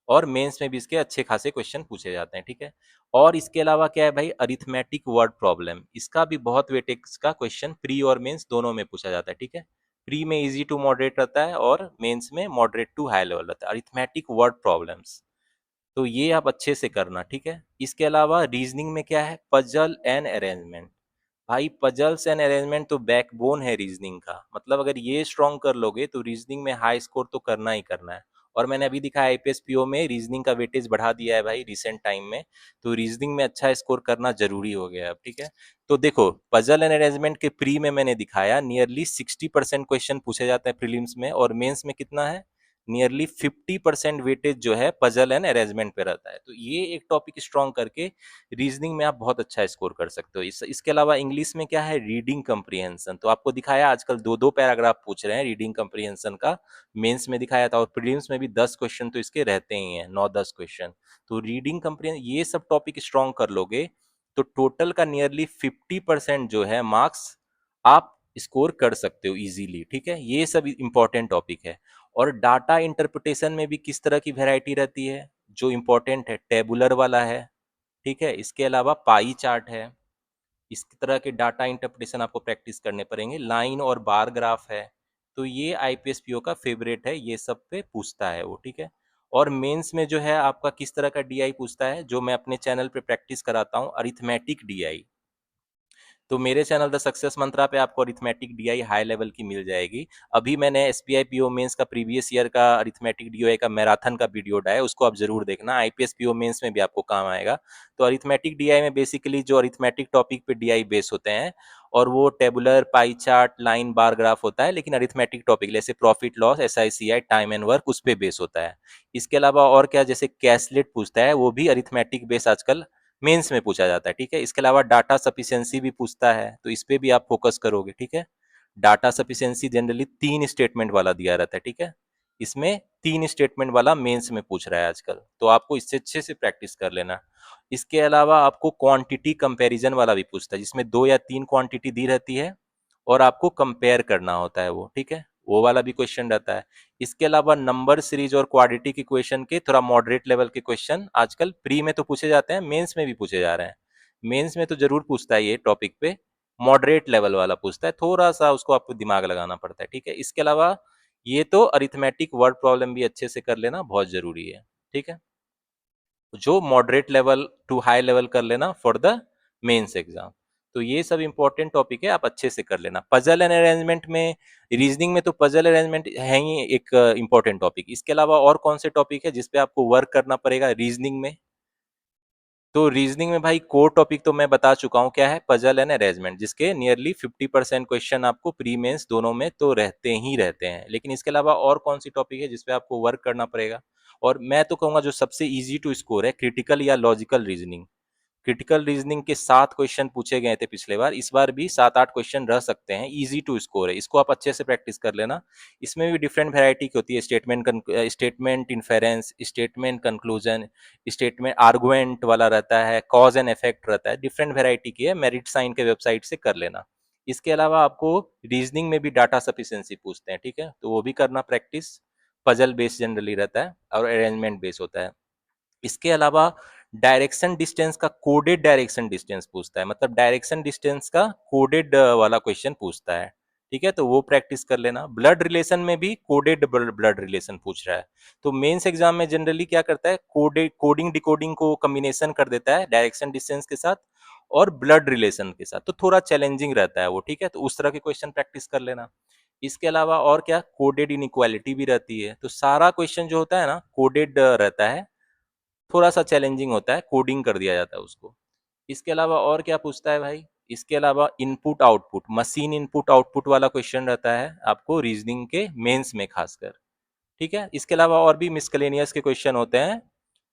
और मेंस में भी इसके अच्छे खासे क्वेश्चन पूछे जाते हैं, ठीक है। और इसके अलावा क्या है भाई, अरिथमेटिक वर्ड प्रॉब्लम, इसका भी बहुत वेटेक्स का क्वेश्चन प्री और मेंस दोनों में पूछा जाता है, ठीक है। प्री में इजी टू मॉडरेट रहता है और मेंस में मॉडरेट टू हाई लेवल रहता है, अरिथमेटिक वर्ड प्रॉब्लम्स। तो ये आप अच्छे से करना, ठीक है। इसके अलावा रीजनिंग में क्या है, पजल एंड अरेंजमेंट। भाई पजल्स एंड अरेंजमेंट तो बैकबोन है रीजनिंग का, मतलब अगर ये स्ट्रॉन्ग कर लोगे तो रीजनिंग में हाई स्कोर तो करना ही करना है। और मैंने अभी दिखा आईपीएस पीओ में रीजनिंग का वेटेज बढ़ा दिया है भाई रिसेंट टाइम में, तो रीजनिंग में अच्छा स्कोर करना जरूरी हो गया है अब, ठीक है। तो देखो पजल एंड अरेंजमेंट के प्री में मैंने दिखाया नियरली 60% क्वेश्चन पूछे जाते हैं प्रीलिम्स में, और मेंस में कितना है, नियरली 50% वेटेज जो है पजल एंड अरेंजमेंट पे रहता है। तो ये एक टॉपिक स्ट्रॉन्ग करके रीजनिंग में आप बहुत अच्छा स्कोर कर सकते हो। इसके अलावा इंग्लिश में क्या है, रीडिंग कम्प्रीहेंशन, तो आपको दिखाया आजकल दो दो पैराग्राफ पूछ रहे हैं रीडिंग कम्प्रीहेंशन का, मेंस में दिखाया था, और प्रीलिम्स में भी 10 क्वेश्चन तो इसके रहते ही हैं, 9-10 क्वेश्चन। तो रीडिंग कम्प्रीहेंशन ये सब टॉपिक स्ट्रॉन्ग कर लोगे तो टोटल का नियरली 50% जो है मार्क्स आप स्कोर कर सकते हो इजीली, ठीक है। ये सब इंपॉर्टेंट टॉपिक है। और डाटा इंटरप्रिटेशन में भी किस तरह की वैरायटी रहती है, जो इंपॉर्टेंट है टेबुलर वाला है, ठीक है। इसके अलावा पाई चार्ट है, इस तरह के डाटा इंटरप्रिटेशन आपको प्रैक्टिस करने पड़ेंगे, लाइन और बार ग्राफ है। तो ये आईपीएस पीओ का फेवरेट है, ये सब पे पूछता है वो, ठीक है। और मेंस में जो है आपका किस तरह का डीआई पूछता है, जो मैं अपने चैनल पे प्रैक्टिस कराता हूँ, अरिथमेटिक डीआई। तो मेरे चैनल द सक्सेस मंत्रा पे आपको अरिथमेटिक डीआई हाई लेवल की मिल जाएगी। अभी मैंने एसबीआई पीओ मेंस का प्रीवियस ईयर का अरिथमेटिक डीआई का मैराथन का वीडियो डाला, उसको आप जरूर देखना, आईपीएस पीओ मेंस में भी आपको काम आएगा। तो अरिथमेटिक डीआई में बेसिकली जो अरिथमेटिक टॉपिक पे डीआई बेस होते हैं, और वो tabular, pie chart, line, bar graph होता है, लेकिन अरिथमेटिक टॉपिक जैसे profit loss, SI CI, time and work, उस पे बेस होता है। इसके अलावा और क्या, जैसे कैसलेट पूछता है, वो भी अरिथमेटिक बेस आजकल मेंस में पूछा जाता है, ठीक है। इसके अलावा डाटा सफिशिएंसी भी पूछता है, तो इस पे भी आप फोकस करोगे, ठीक है। डाटा सफिशिएंसी जनरली 3 स्टेटमेंट वाला दिया रहता है, ठीक है। इसमें 3 स्टेटमेंट वाला मेंस में पूछ रहा है आजकल, तो आपको इससे अच्छे से प्रैक्टिस कर लेना। इसके अलावा आपको क्वांटिटी कंपैरिजन वाला भी पूछता है, जिसमें 2 या 3 क्वांटिटी दी रहती है और आपको कंपेयर करना होता है वो, ठीक है। वो वाला भी क्वेश्चन रहता है। इसके अलावा नंबर सीरीज और क्वाड्रेटिक इक्वेशन के थोड़ा मॉडरेट लेवल के क्वेश्चन आजकल प्री में तो पूछे जाते हैं, मेंस में भी पूछे जा रहे हैं। मेंस में तो जरूर पूछता है ये टॉपिक पे, मॉडरेट लेवल वाला पूछता है, थोड़ा सा उसको आपको दिमाग लगाना पड़ता है, ठीक है। इसके अलावा ये तो अरिथमेटिक वर्ड प्रॉब्लम भी अच्छे से कर लेना बहुत जरूरी है, ठीक है। जो moderate level to high level कर लेना फॉर द मेंस एग्जाम। तो ये सब इंपॉर्टेंट टॉपिक है, आप अच्छे से कर लेना। पजल एंड अरेंजमेंट में, रीजनिंग में तो पजल अरेंजमेंट है ही एक इंपॉर्टेंट टॉपिक। इसके अलावा और कौन से टॉपिक है जिसपे आपको वर्क करना पड़ेगा रीजनिंग में, तो रीजनिंग में भाई कोर टॉपिक तो मैं बता चुका हूँ क्या है, पजल एंड अरेंजमेंट, जिसके नियरली 50% क्वेश्चन आपको प्री मेंस दोनों में तो रहते ही रहते हैं। लेकिन इसके अलावा और कौन सी टॉपिक है जिसपे आपको वर्क करना पड़ेगा, और मैं तो कहूंगा जो सबसे इजी टू स्कोर है, क्रिटिकल या लॉजिकल रीजनिंग। क्रिटिकल रीजनिंग के 7 क्वेश्चन पूछे गए थे पिछले बार, इस बार भी 7-8 क्वेश्चन रह सकते हैं, इजी टू स्कोर है, इसको आप अच्छे से प्रैक्टिस कर लेना। इसमें भी डिफरेंट वैरायटी की होती है, statement inference, statement conclusion, statement argument वाला रहता है, कॉज एंड इफेक्ट रहता है, डिफरेंट वैरायटी की है, मेरिट साइन के वेबसाइट से कर लेना। इसके अलावा आपको रीजनिंग में भी डाटा सफिशिएंसी पूछते हैं, ठीक है, तो वो भी करना प्रैक्टिस। पजल बेस जनरली रहता है और अरेंजमेंट बेस होता है। इसके अलावा डायरेक्शन डिस्टेंस का कोडेड डायरेक्शन डिस्टेंस पूछता है, मतलब डायरेक्शन डिस्टेंस का कोडेड वाला क्वेश्चन पूछता है, ठीक है, तो वो प्रैक्टिस कर लेना। ब्लड रिलेशन में भी कोडेड ब्लड रिलेशन पूछ रहा है। तो मेंस एग्जाम में जनरली क्या करता है, कोडेड कोडिंग डिकोडिंग को कॉम्बिनेशन कर देता है डायरेक्शन डिस्टेंस के साथ और ब्लड रिलेशन के साथ, तो थोड़ा चैलेंजिंग रहता है वो, ठीक है, तो उस तरह के क्वेश्चन प्रैक्टिस कर लेना। इसके अलावा और क्या, कोडेड इनइक्वालिटी भी रहती है, तो सारा क्वेश्चन जो होता है ना कोडेड रहता है, थोड़ा सा चैलेंजिंग होता है, कोडिंग कर दिया जाता है उसको। इसके अलावा और क्या पूछता है भाई, इसके अलावा input output, machine input output वाला क्वेश्चन रहता है आपको रीजनिंग के मेंस में खासकर, ठीक है। इसके अलावा और भी मिसलेनियस के क्वेश्चन होते हैं,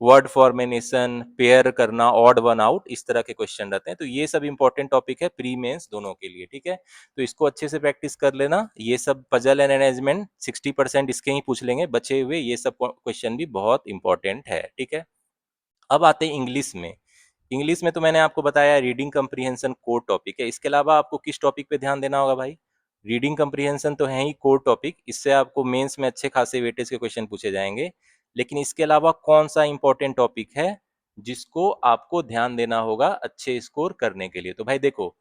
वर्ड फॉर्मेशन, पेयर करना, ऑड वन आउट, इस तरह के क्वेश्चन रहते हैं। तो ये सब इंपॉर्टेंट टॉपिक है प्री मेंस दोनों के लिए, ठीक है। तो इसको अच्छे से प्रैक्टिस कर लेना। ये सब पजल एंड मैनेजमेंट 60% इसके ही पूछ लेंगे, बचे हुए ये सब क्वेश्चन भी बहुत इंपॉर्टेंट है, ठीक है। अब आते हैं इंग्लिश में। इंग्लिश में तो मैंने आपको बताया रीडिंग कम्प्रीहेंशन कोर टॉपिक है। इसके अलावा आपको किस टॉपिक पे ध्यान देना होगा भाई, रीडिंग कम्प्रीहेंशन तो है ही कोर टॉपिक, इससे आपको मेंस में अच्छे खासे वेटेज के क्वेश्चन पूछे जाएंगे। लेकिन इसके अलावा कौन सा इंपॉर्टेंट टॉपिक है जिसको आपको ध्यान देना होगा अच्छे स्कोर करने के लिए? तो भाई देखो,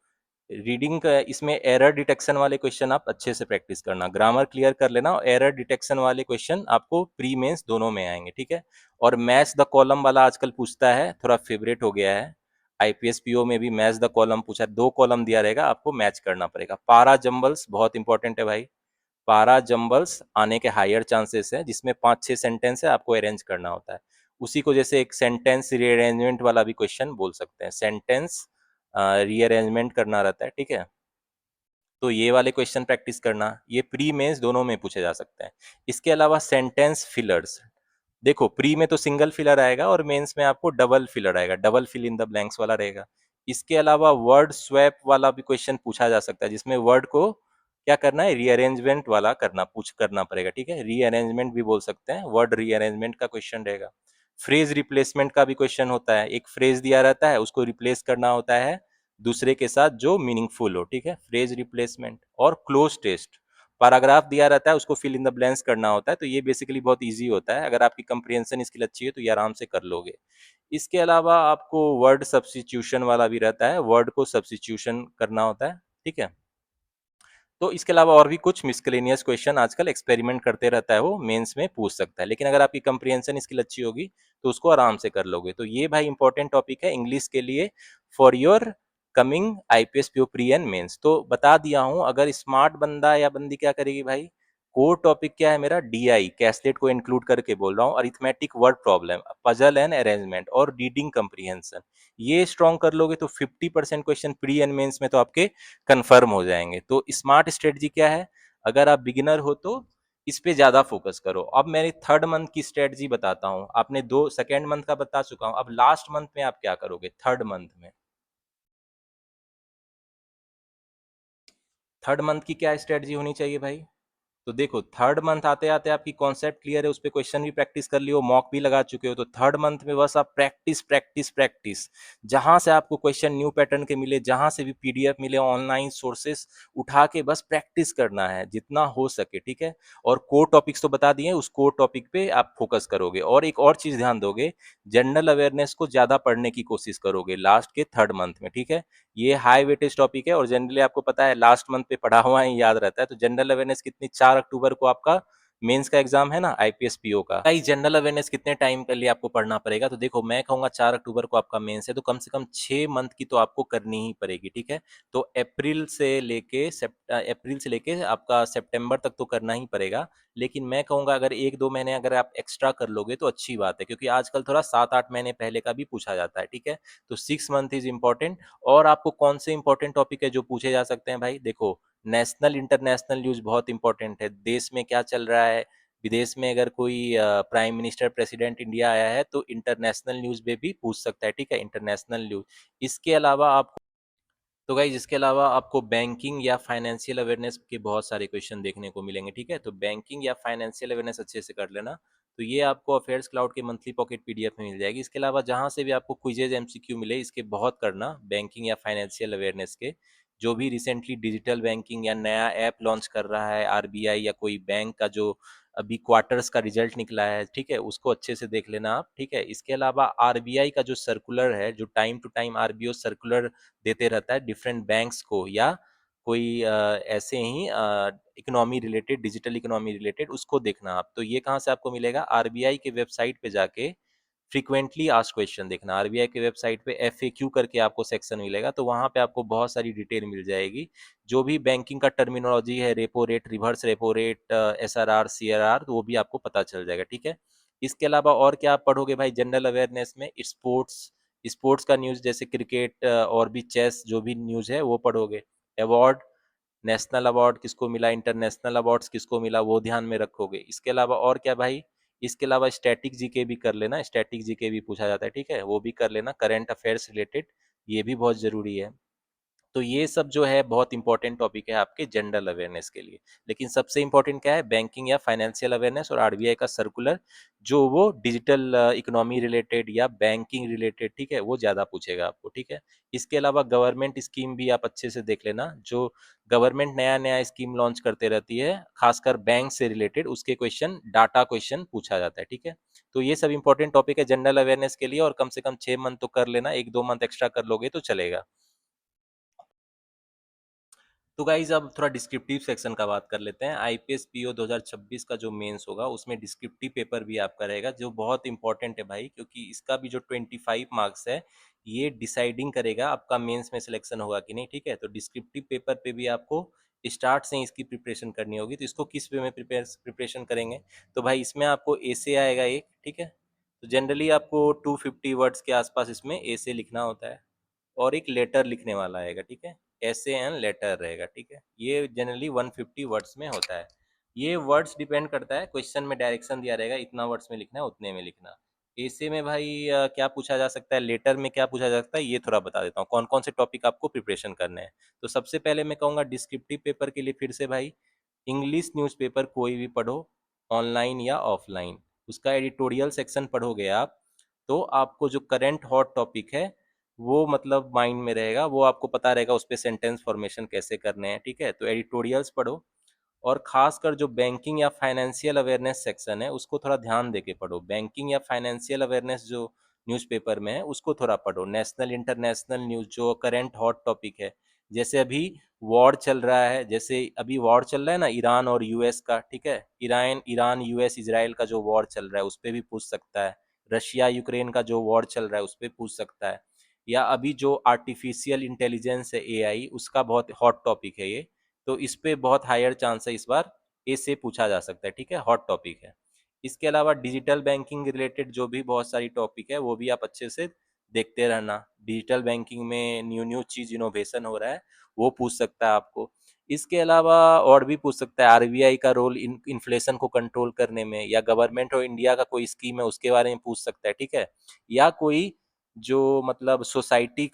रीडिंग का इसमें एरर डिटेक्शन वाले क्वेश्चन आप अच्छे से प्रैक्टिस करना, ग्रामर क्लियर कर लेना, और एरर डिटेक्शन वाले क्वेश्चन आपको प्री मेंस दोनों में आएंगे, ठीक है। और मैच द कॉलम वाला आजकल पूछता है, थोड़ा फेवरेट हो गया है। आईपीएस पीओ में भी मैच द कॉलम पूछा, 2 कॉलम दिया रहेगा, आपको मैच करना पड़ेगा। पारा जंबल्स बहुत इंपॉर्टेंट है भाई, पारा जंबल्स आने के हायर चांसेस है, जिसमें 5-6 सेंटेंस है, आपको अरेंज करना होता है। उसी को जैसे एक सेंटेंस रीअरेंजमेंट वाला भी क्वेश्चन बोल सकते हैं, सेंटेंस रीअरेंजमेंट करना रहता है, ठीक है। तो ये वाले क्वेश्चन प्रैक्टिस करना, ये प्री मेंस दोनों में पूछे जा सकते हैं। इसके अलावा सेंटेंस फिलर्स, देखो प्री में तो सिंगल फिलर आएगा और मेंस में आपको डबल फिलर आएगा, double fill in the blanks वाला रहेगा। इसके अलावा वर्ड स्वैप वाला भी क्वेश्चन पूछा जा सकता है, जिसमें वर्ड को क्या करना है, रीअरेंजमेंट वाला करना पड़ेगा, ठीक है। रीअरेंजमेंट भी बोल सकते हैं, वर्ड रीअरेंजमेंट का क्वेश्चन रहेगा। फ्रेज रिप्लेसमेंट का भी क्वेश्चन होता है, एक फ्रेज दिया रहता है, उसको रिप्लेस करना होता है दूसरे के साथ जो मीनिंगफुल हो, ठीक है, फ्रेज रिप्लेसमेंट। और क्लोज टेस्ट, पैराग्राफ दिया रहता है, उसको फिल इन द ब्लैंक्स करना होता है। तो ये बेसिकली बहुत इजी होता है, अगर आपकी कंप्रिहेंशन स्किल अच्छी है तो ये आराम से कर लोगे। इसके अलावा आपको वर्ड सब्स्टिट्यूशन वाला भी रहता है, वर्ड को सब्स्टिट्यूशन करना होता है, ठीक है। तो इसके अलावा और भी कुछ मिसलेनियस क्वेश्चन आजकल एक्सपेरिमेंट करते रहता है, वो मेंस में पूछ सकता है, लेकिन अगर आपकी कंप्रिहेंशन स्किल अच्छी होगी तो उसको आराम से कर लोगे। तो ये भाई इंपॉर्टेंट टॉपिक है इंग्लिश के लिए for your coming IBPS PO pre and mains. तो बता दिया हूं, अगर स्मार्ट बंदा या बंदी क्या करेगी भाई, कोर टॉपिक क्या है मेरा, डीआई कैसलेट को इंक्लूड करके बोल रहा हूँ, arithmetic word problem, puzzle and arrangement और रीडिंग कंप्रीहेंशन, ये स्ट्रॉन्ग कर लोगे तो 50% क्वेश्चन प्री एंड मेंस में तो आपके कंफर्म हो जाएंगे। तो स्मार्ट स्ट्रेटजी क्या है, अगर आप बिगिनर हो तो इस पे ज्यादा फोकस करो। अब मेरी थर्ड मंथ की स्ट्रेटजी बताता हूँ, आपने दो सेकेंड मंथ का बता चुका हूँ, अब लास्ट मंथ में आप क्या करोगे, थर्ड मंथ में। थर्ड मंथ की क्या स्ट्रेटजी होनी चाहिए भाई, तो देखो थर्ड मंथ आते आते आपकी कॉन्सेप्ट क्लियर है, उस पर क्वेश्चन भी प्रैक्टिस कर लियो, मॉक भी लगा चुके हो, तो थर्ड मंथ में बस आप प्रैक्टिस प्रैक्टिस प्रैक्टिस, जहां से आपको क्वेश्चन न्यू पैटर्न के मिले, जहां से भी पीडीएफ मिले, ऑनलाइन सोर्सेस उठा के बस प्रैक्टिस करना है जितना हो सके, ठीक है। और कोर टॉपिक्स तो बता दिए, उस कोर टॉपिक पे आप फोकस करोगे, और एक और चीज ध्यान दोगे, जनरल अवेयरनेस को ज्यादा पढ़ने की कोशिश करोगे लास्ट के थर्ड मंथ में, ठीक है। ये हाई वेटेज टॉपिक है और जनरली आपको पता है लास्ट मंथ पे पढ़ा हुआ ही याद रहता है। तो जनरल अवेयरनेस कितनी, 4 अक्टूबर को आपका मेंस का एग्जाम है ना आईपीएस पीओ का, भाई जनरल अवेयरनेस कितने टाइम के लिए आपको पढ़ना पड़ेगा, तो देखो मैं कहूंगा 4 अक्टूबर को आपका मेंस है, तो कम से कम 6 मंथ की तो आपको करनी ही पड़ेगी, ठीक है। तो अप्रैल से लेके आपका सितंबर तक तो करना ही पड़ेगा। लेकिन मैं कहूंगा अगर 1-2 महीने अगर आप एक्स्ट्रा कर लोगे तो अच्छी बात है, क्योंकि आजकल थोड़ा 7-8 महीने पहले का भी पूछा जाता है, ठीक है। तो 6 मंथ इज इम्पोर्टेंट। और आपको कौन से इंपॉर्टेंट टॉपिक है जो पूछे जा सकते हैं भाई, देखो नेशनल इंटरनेशनल न्यूज बहुत इंपॉर्टेंट है, देश में क्या चल रहा है, विदेश में अगर कोई प्राइम मिनिस्टर प्रेसिडेंट इंडिया आया है तो इंटरनेशनल न्यूज में भी पूछ सकता है, ठीक है, इंटरनेशनल न्यूज। इसके अलावा आप, तो गाइज इसके अलावा आपको बैंकिंग या फाइनेंशियल अवेयरनेस के बहुत सारे क्वेश्चन देखने को मिलेंगे, ठीक है। तो बैंकिंग या फाइनेंशियल अवेयरनेस अच्छे से कर लेना, तो ये आपको अफेयर्स क्लाउड के मंथली पॉकेट पीडीएफ में मिल जाएगी। इसके अलावा जहां से भी आपको क्विजेज एमसीक्यू मिले, इसके बहुत करना, बैंकिंग या फाइनेंशियल अवेयरनेस के, जो भी रिसेंटली डिजिटल बैंकिंग या नया ऐप लॉन्च कर रहा है आरबीआई या कोई बैंक का, जो अभी क्वार्टर्स का रिजल्ट निकला है, ठीक है, उसको अच्छे से देख लेना आप, ठीक है। इसके अलावा आरबीआई का जो सर्कुलर है, जो time to time RBI circular देते रहता है डिफरेंट बैंक्स को, या कोई ऐसे ही economy related, digital economy related, उसको देखना आप। तो ये कहाँ से आपको मिलेगा, आरबीआई के वेबसाइट पे जाके फ्रीक्वेंटली आस्क्ड क्वेश्चन देखना, आरबीआई के वेबसाइट पे एफएक्यू करके आपको सेक्शन मिलेगा, तो वहां पे आपको बहुत सारी डिटेल मिल जाएगी, जो भी बैंकिंग का टर्मिनोलॉजी है, repo rate, reverse repo rate, SRR, CRR, तो वो भी आपको पता चल जाएगा, ठीक है। इसके अलावा और क्या आप पढ़ोगे भाई जनरल अवेयरनेस में, स्पोर्ट्स, स्पोर्ट्स का न्यूज़ जैसे क्रिकेट और भी चेस, जो भी न्यूज़ है वो पढ़ोगे। अवार्ड, नेशनल अवार्ड किसको मिला, इंटरनेशनल अवार्ड्स किसको मिला, वो ध्यान में रखोगे। इसके अलावा और क्या भाई, इसके अलावा स्टैटिक जीके भी कर लेना, स्टैटिक जीके भी पूछा जाता है, ठीक है, वो भी कर लेना, करंट अफेयर्स रिलेटेड, ये भी बहुत जरूरी है। तो ये सब जो है बहुत इंपॉर्टेंट टॉपिक है आपके जनरल अवेयरनेस के लिए। लेकिन सबसे इंपॉर्टेंट क्या है, बैंकिंग या फाइनेंशियल अवेयरनेस और आरबीआई का सर्कुलर, जो वो डिजिटल इकोनॉमी रिलेटेड या बैंकिंग रिलेटेड, ठीक है, वो ज़्यादा पूछेगा आपको, ठीक है। इसके अलावा गवर्नमेंट स्कीम भी आप अच्छे से देख लेना, जो गवर्नमेंट नया नया स्कीम लॉन्च करते रहती है, खासकर बैंक से रिलेटेड, उसके क्वेश्चन, डाटा क्वेश्चन पूछा जाता है, ठीक है। तो ये सब इंपॉर्टेंट टॉपिक है जनरल अवेयरनेस के लिए, और कम से कम 6 मंथ तो कर लेना, 1-2 मंथ एक्स्ट्रा कर लोगे तो चलेगा। तो गाइज अब थोड़ा डिस्क्रिप्टिव सेक्शन का बात कर लेते हैं। आईपीएस पीओ 2026 का जो मेंस होगा उसमें डिस्क्रिप्टिव पेपर भी आपका रहेगा, जो बहुत इंपॉर्टेंट है भाई, क्योंकि इसका भी जो 25 मार्क्स है ये डिसाइडिंग करेगा आपका मेंस में सिलेक्शन होगा कि नहीं, ठीक है। तो डिस्क्रिप्टिव पेपर पे भी आपको स्टार्ट से ही इसकी प्रिपरेशन करनी होगी। तो इसको किस वे में प्रिपरेशन करेंगे, तो भाई इसमें आपको ऐसे आएगा एक, ठीक है। तो जनरली आपको 250 वर्ड्स के आसपास इसमें ऐसे लिखना होता है, और एक लेटर लिखने वाला आएगा, ठीक है। ऐसे एंड लेटर रहेगा, ठीक है। ये जनरली 150 वर्ड्स में होता है। ये वर्ड्स डिपेंड करता है, क्वेश्चन में डायरेक्शन दिया रहेगा इतना वर्ड्स में लिखना है, उतने में लिखना। ऐसे में भाई क्या पूछा जा सकता है, लेटर में क्या पूछा जा सकता है, ये थोड़ा बता देता हूँ कौन कौन से टॉपिक आपको प्रिपरेशन करने हैं। तो सबसे पहले मैं कहूँगा डिस्क्रिप्टिव पेपर के लिए फिर से भाई, इंग्लिश न्यूज़पेपर कोई भी पढ़ो, ऑनलाइन या ऑफलाइन। उसका एडिटोरियल सेक्शन पढ़ोगे आप, तो आपको जो करंट हॉट टॉपिक है वो मतलब माइंड में रहेगा, वो आपको पता रहेगा उस पर सेंटेंस फॉर्मेशन कैसे करने हैं, ठीक है। तो एडिटोरियल्स पढ़ो, और खासकर जो बैंकिंग या फाइनेंशियल अवेयरनेस सेक्शन है उसको थोड़ा ध्यान देके पढ़ो। बैंकिंग या फाइनेंशियल अवेयरनेस जो न्यूज़पेपर में है उसको थोड़ा पढ़ो। नेशनल इंटरनेशनल न्यूज़ जो करंट हॉट टॉपिक है, जैसे अभी वॉर चल रहा है, जैसे अभी वॉर चल रहा है ना ईरान और यूएस का, ठीक है। ईरान ईरान यूएस इजराइल का जो वॉर चल रहा है उस पर भी पूछ सकता है। रशिया यूक्रेन का जो वॉर चल रहा है उस पर पूछ सकता है। या अभी जो आर्टिफिशियल इंटेलिजेंस है एआई, उसका बहुत हॉट टॉपिक है ये। तो इस पे बहुत हायर चांस है इस बार ए से पूछा जा सकता है, ठीक है, हॉट टॉपिक है। इसके अलावा डिजिटल बैंकिंग रिलेटेड जो भी बहुत सारी टॉपिक है वो भी आप अच्छे से देखते रहना। डिजिटल बैंकिंग में न्यू न्यू चीज़ इनोवेशन हो रहा है, वो पूछ सकता है आपको। इसके अलावा और भी पूछ सकता है आरबीआई का रोल इन्फ्लेशन को कंट्रोल करने में, या गवर्नमेंट ऑफ इंडिया का कोई स्कीम है उसके बारे में पूछ सकता है, ठीक है। या कोई जो मतलब सोसाइटी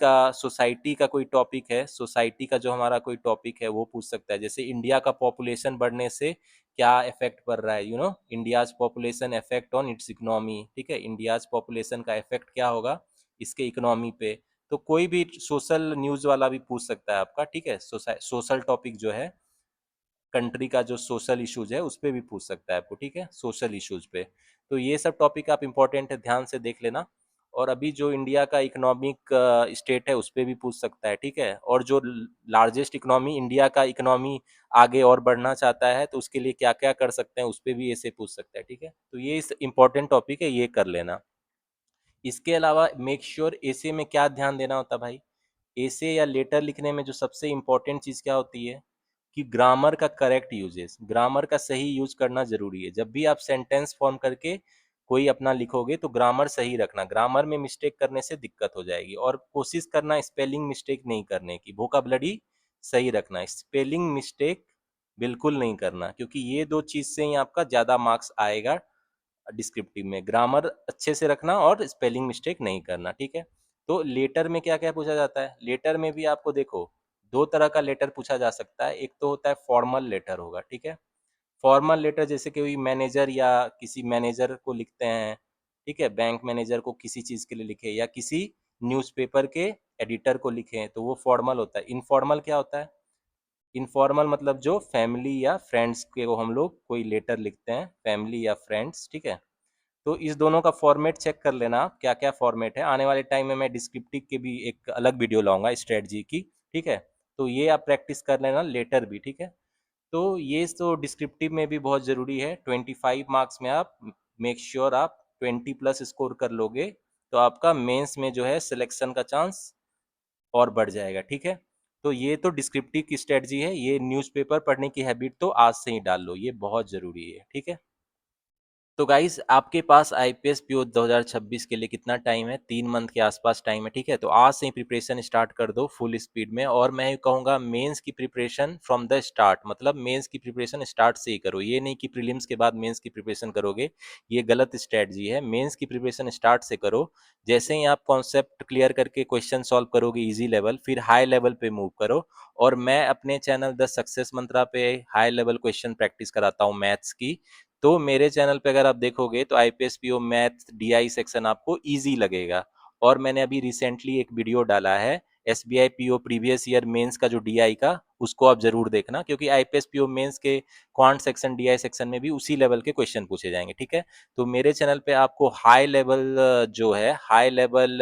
का कोई टॉपिक है, सोसाइटी का जो हमारा कोई टॉपिक है वो पूछ सकता है। जैसे इंडिया का पॉपुलेशन बढ़ने से क्या इफेक्ट पड़ रहा है, India's population effect on it's economy, ठीक है। इंडियाज पॉपुलेशन का इफेक्ट क्या होगा इसके इकोनॉमी पे। तो कोई भी सोशल न्यूज वाला भी पूछ सकता है आपका, ठीक है। सोशल टॉपिक जो है, कंट्री का जो सोशल इश्यूज है उस पर भी पूछ सकता है आपको, ठीक है, सोशल इश्यूज पे। तो ये सब टॉपिक आप इंपॉर्टेंट है, ध्यान से देख लेना। और अभी जो इंडिया का इकोनॉमिक स्टेट है उस पर भी पूछ सकता है, ठीक है। और जो लार्जेस्ट इकोनॉमी, इंडिया का इकोनॉमी आगे और बढ़ना चाहता है तो उसके लिए क्या क्या कर सकते हैं उस पर भी ऐसे पूछ सकता है, ठीक है। तो ये इंपॉर्टेंट टॉपिक है, ये कर लेना। इसके अलावा मेक श्योर एसे में क्या ध्यान देना होता है भाई, एसे या लेटर लिखने में जो सबसे इम्पोर्टेंट चीज़ क्या होती है कि ग्रामर का करेक्ट यूजेस, ग्रामर का सही यूज करना जरूरी है। जब भी आप सेंटेंस फॉर्म करके कोई अपना लिखोगे तो ग्रामर सही रखना, ग्रामर में मिस्टेक करने से दिक्कत हो जाएगी। और कोशिश करना स्पेलिंग मिस्टेक नहीं करने की, वोकाबलरी सही रखना, स्पेलिंग मिस्टेक बिल्कुल नहीं करना, क्योंकि ये दो चीज़ से ही आपका ज़्यादा मार्क्स आएगा डिस्क्रिप्टिव में। ग्रामर अच्छे से रखना और स्पेलिंग मिस्टेक नहीं करना, ठीक है। तो लेटर में क्या क्या पूछा जाता है, लेटर में भी आपको देखो दो तरह का लेटर पूछा जा सकता है। एक तो होता है फॉर्मल लेटर होगा, ठीक है। फॉर्मल लेटर जैसे कि कोई मैनेजर या किसी मैनेजर को लिखते हैं, ठीक है, बैंक मैनेजर को किसी चीज़ के लिए लिखे, या किसी न्यूज़पेपर के एडिटर को लिखे, तो वो फॉर्मल होता है। इनफॉर्मल क्या होता है, इनफॉर्मल मतलब जो फैमिली या फ्रेंड्स के को हम लोग कोई लेटर लिखते हैं, फैमिली या फ्रेंड्स, ठीक है। तो इस दोनों का फॉर्मेट चेक कर लेना आप क्या क्या फॉर्मेट है। आने वाले टाइम में मैं डिस्क्रिप्टिव के भी एक अलग वीडियो लाऊंगा स्ट्रेटजी की, ठीक है। तो ये आप प्रैक्टिस कर लेना, लेटर भी, ठीक है। तो ये तो डिस्क्रिप्टिव में भी बहुत ज़रूरी है। 25 मार्क्स में आप मेक श्योर आप 20+ स्कोर कर लोगे, तो आपका मेंस में जो है सिलेक्शन का चांस और बढ़ जाएगा, ठीक है। तो ये तो डिस्क्रिप्टिव की स्ट्रेटजी है, ये न्यूज़पेपर पढ़ने की हैबिट तो आज से ही डाल लो, ये बहुत ज़रूरी है, ठीक है। तो गाइस आपके पास आईपीएस पीओ 2026 के लिए कितना टाइम है, 3 मंथ के आसपास टाइम है, ठीक है। तो आज से ही प्रिपरेशन स्टार्ट कर दो फुल स्पीड में। और मैं कहूँगा मेंस की प्रिपरेशन फ्रॉम द स्टार्ट, मतलब मेंस की प्रिपरेशन स्टार्ट से ही करो। ये नहीं कि प्रीलिम्स के बाद मेंस की प्रिपरेशन करोगे, ये गलत स्ट्रेटजी है। मेंस की प्रिपरेशन स्टार्ट से करो। जैसे ही आप कॉन्सेप्ट क्लियर करके क्वेश्चन सॉल्व करोगे ईजी लेवल, फिर हाई लेवल पे मूव करो। और मैं अपने चैनल द सक्सेस मंत्रा पे हाई लेवल क्वेश्चन प्रैक्टिस कराता हूँ मैथ्स की। तो मेरे चैनल पे अगर आप देखोगे तो IBPS PO math DI section आपको इजी लगेगा। और मैंने अभी रिसेंटली एक वीडियो डाला है SBI PO previous year mains का जो डीआई का, उसको आप जरूर देखना, क्योंकि आईपीएस पीओ मेंस के क्वांट सेक्शन डीआई सेक्शन में भी उसी लेवल के क्वेश्चन पूछे जाएंगे, ठीक है। तो मेरे चैनल पे आपको हाई लेवल जो है, हाई लेवल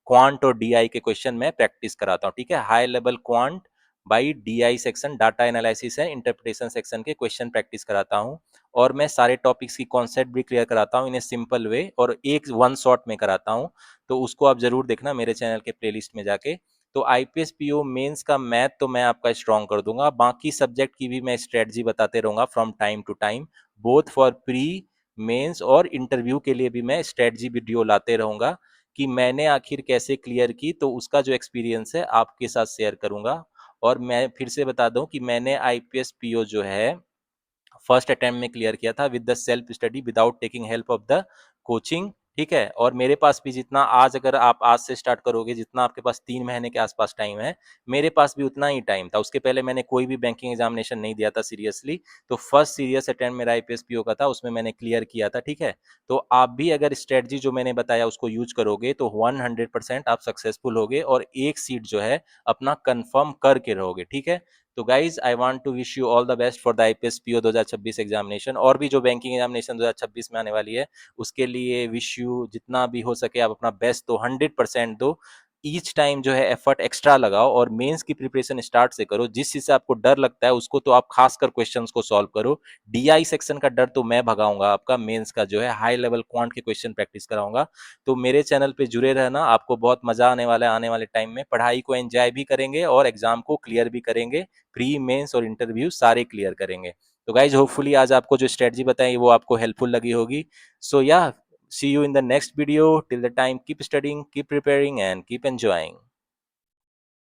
क्वांट और डीआई के क्वेश्चन मैं प्रैक्टिस कराता हूँ, ठीक है। High level quant by DI section, data analysis है, इंटरप्रिटेशन सेक्शन के क्वेश्चन प्रैक्टिस कराता हूँ, और मैं सारे टॉपिक्स की कॉन्सेप्ट भी क्लियर कराता हूँ इन ए सिंपल वे, और एक वन शॉट में कराता हूँ। तो उसको आप जरूर देखना मेरे चैनल के प्लेलिस्ट में जाके। तो आईपीएस पीओ मेंस का मैथ तो मैं आपका स्ट्रॉन्ग कर दूंगा, बाकी सब्जेक्ट की भी मैं स्ट्रेटजी बताते रहूंगा from time to time, both for pre mains और इंटरव्यू के लिए भी मैं स्ट्रेटजी वीडियो लाते रहूंगा, कि मैंने आखिर कैसे क्लियर की, तो उसका जो एक्सपीरियंस है आपके साथ शेयर करूंगा। और मैं फिर से बता दूं कि मैंने आईपीएस पीओ जो है फर्स्ट अटेम्प्ट में क्लियर किया था with the self study, without taking help of the coaching, ठीक है। और मेरे पास भी जितना आज, अगर आप आज से स्टार्ट करोगे, जितना आपके पास 3 महीने के आसपास टाइम है, मेरे पास भी उतना ही टाइम था। उसके पहले मैंने कोई भी बैंकिंग एग्जामिनेशन नहीं दिया था सीरियसली, तो फर्स्ट सीरियस अटेम्प्ट मेरा आईपीएस पीओ का था, उसमें मैंने क्लियर किया था, ठीक है। तो आप भी अगर स्ट्रेटजी जो मैंने बताया उसको यूज करोगे तो 100% आप सक्सेसफुल होगे, और एक सीट जो है अपना कंफर्म करके रहोगे, ठीक है। तो guys I want to wish you all the best for the IBPS PO 2026 examination, और भी जो बैंकिंग एग्जामिनेशन 2026 में आने वाली है उसके लिए विश यू जितना भी हो सके आप अपना बेस्ट दो, 100% दो। ईच टाइम जो है एफर्ट एक्स्ट्रा लगाओ, और मेंस की प्रिपरेशन स्टार्ट से करो। जिस चीज से आपको डर लगता है उसको तो आप खासकर क्वेश्चंस को सॉल्व करो। डीआई सेक्शन का डर तो मैं भगाऊंगा आपका, मेंस का जो है हाई लेवल क्वांट के क्वेश्चन प्रैक्टिस कराऊंगा। तो मेरे चैनल पे जुड़े रहना, आपको बहुत मजा आने वाला है। आने वाले टाइम में पढ़ाई को एंजॉय भी करेंगे और एग्जाम को क्लियर भी करेंगे, प्री मेंस और इंटरव्यू सारे क्लियर करेंगे। तो गाइज होपफुली आज आपको जो स्ट्रेटजी बताई वो आपको हेल्पफुल लगी होगी। सो या, see you in the next video. Till the time, keep studying, keep preparing, and keep enjoying.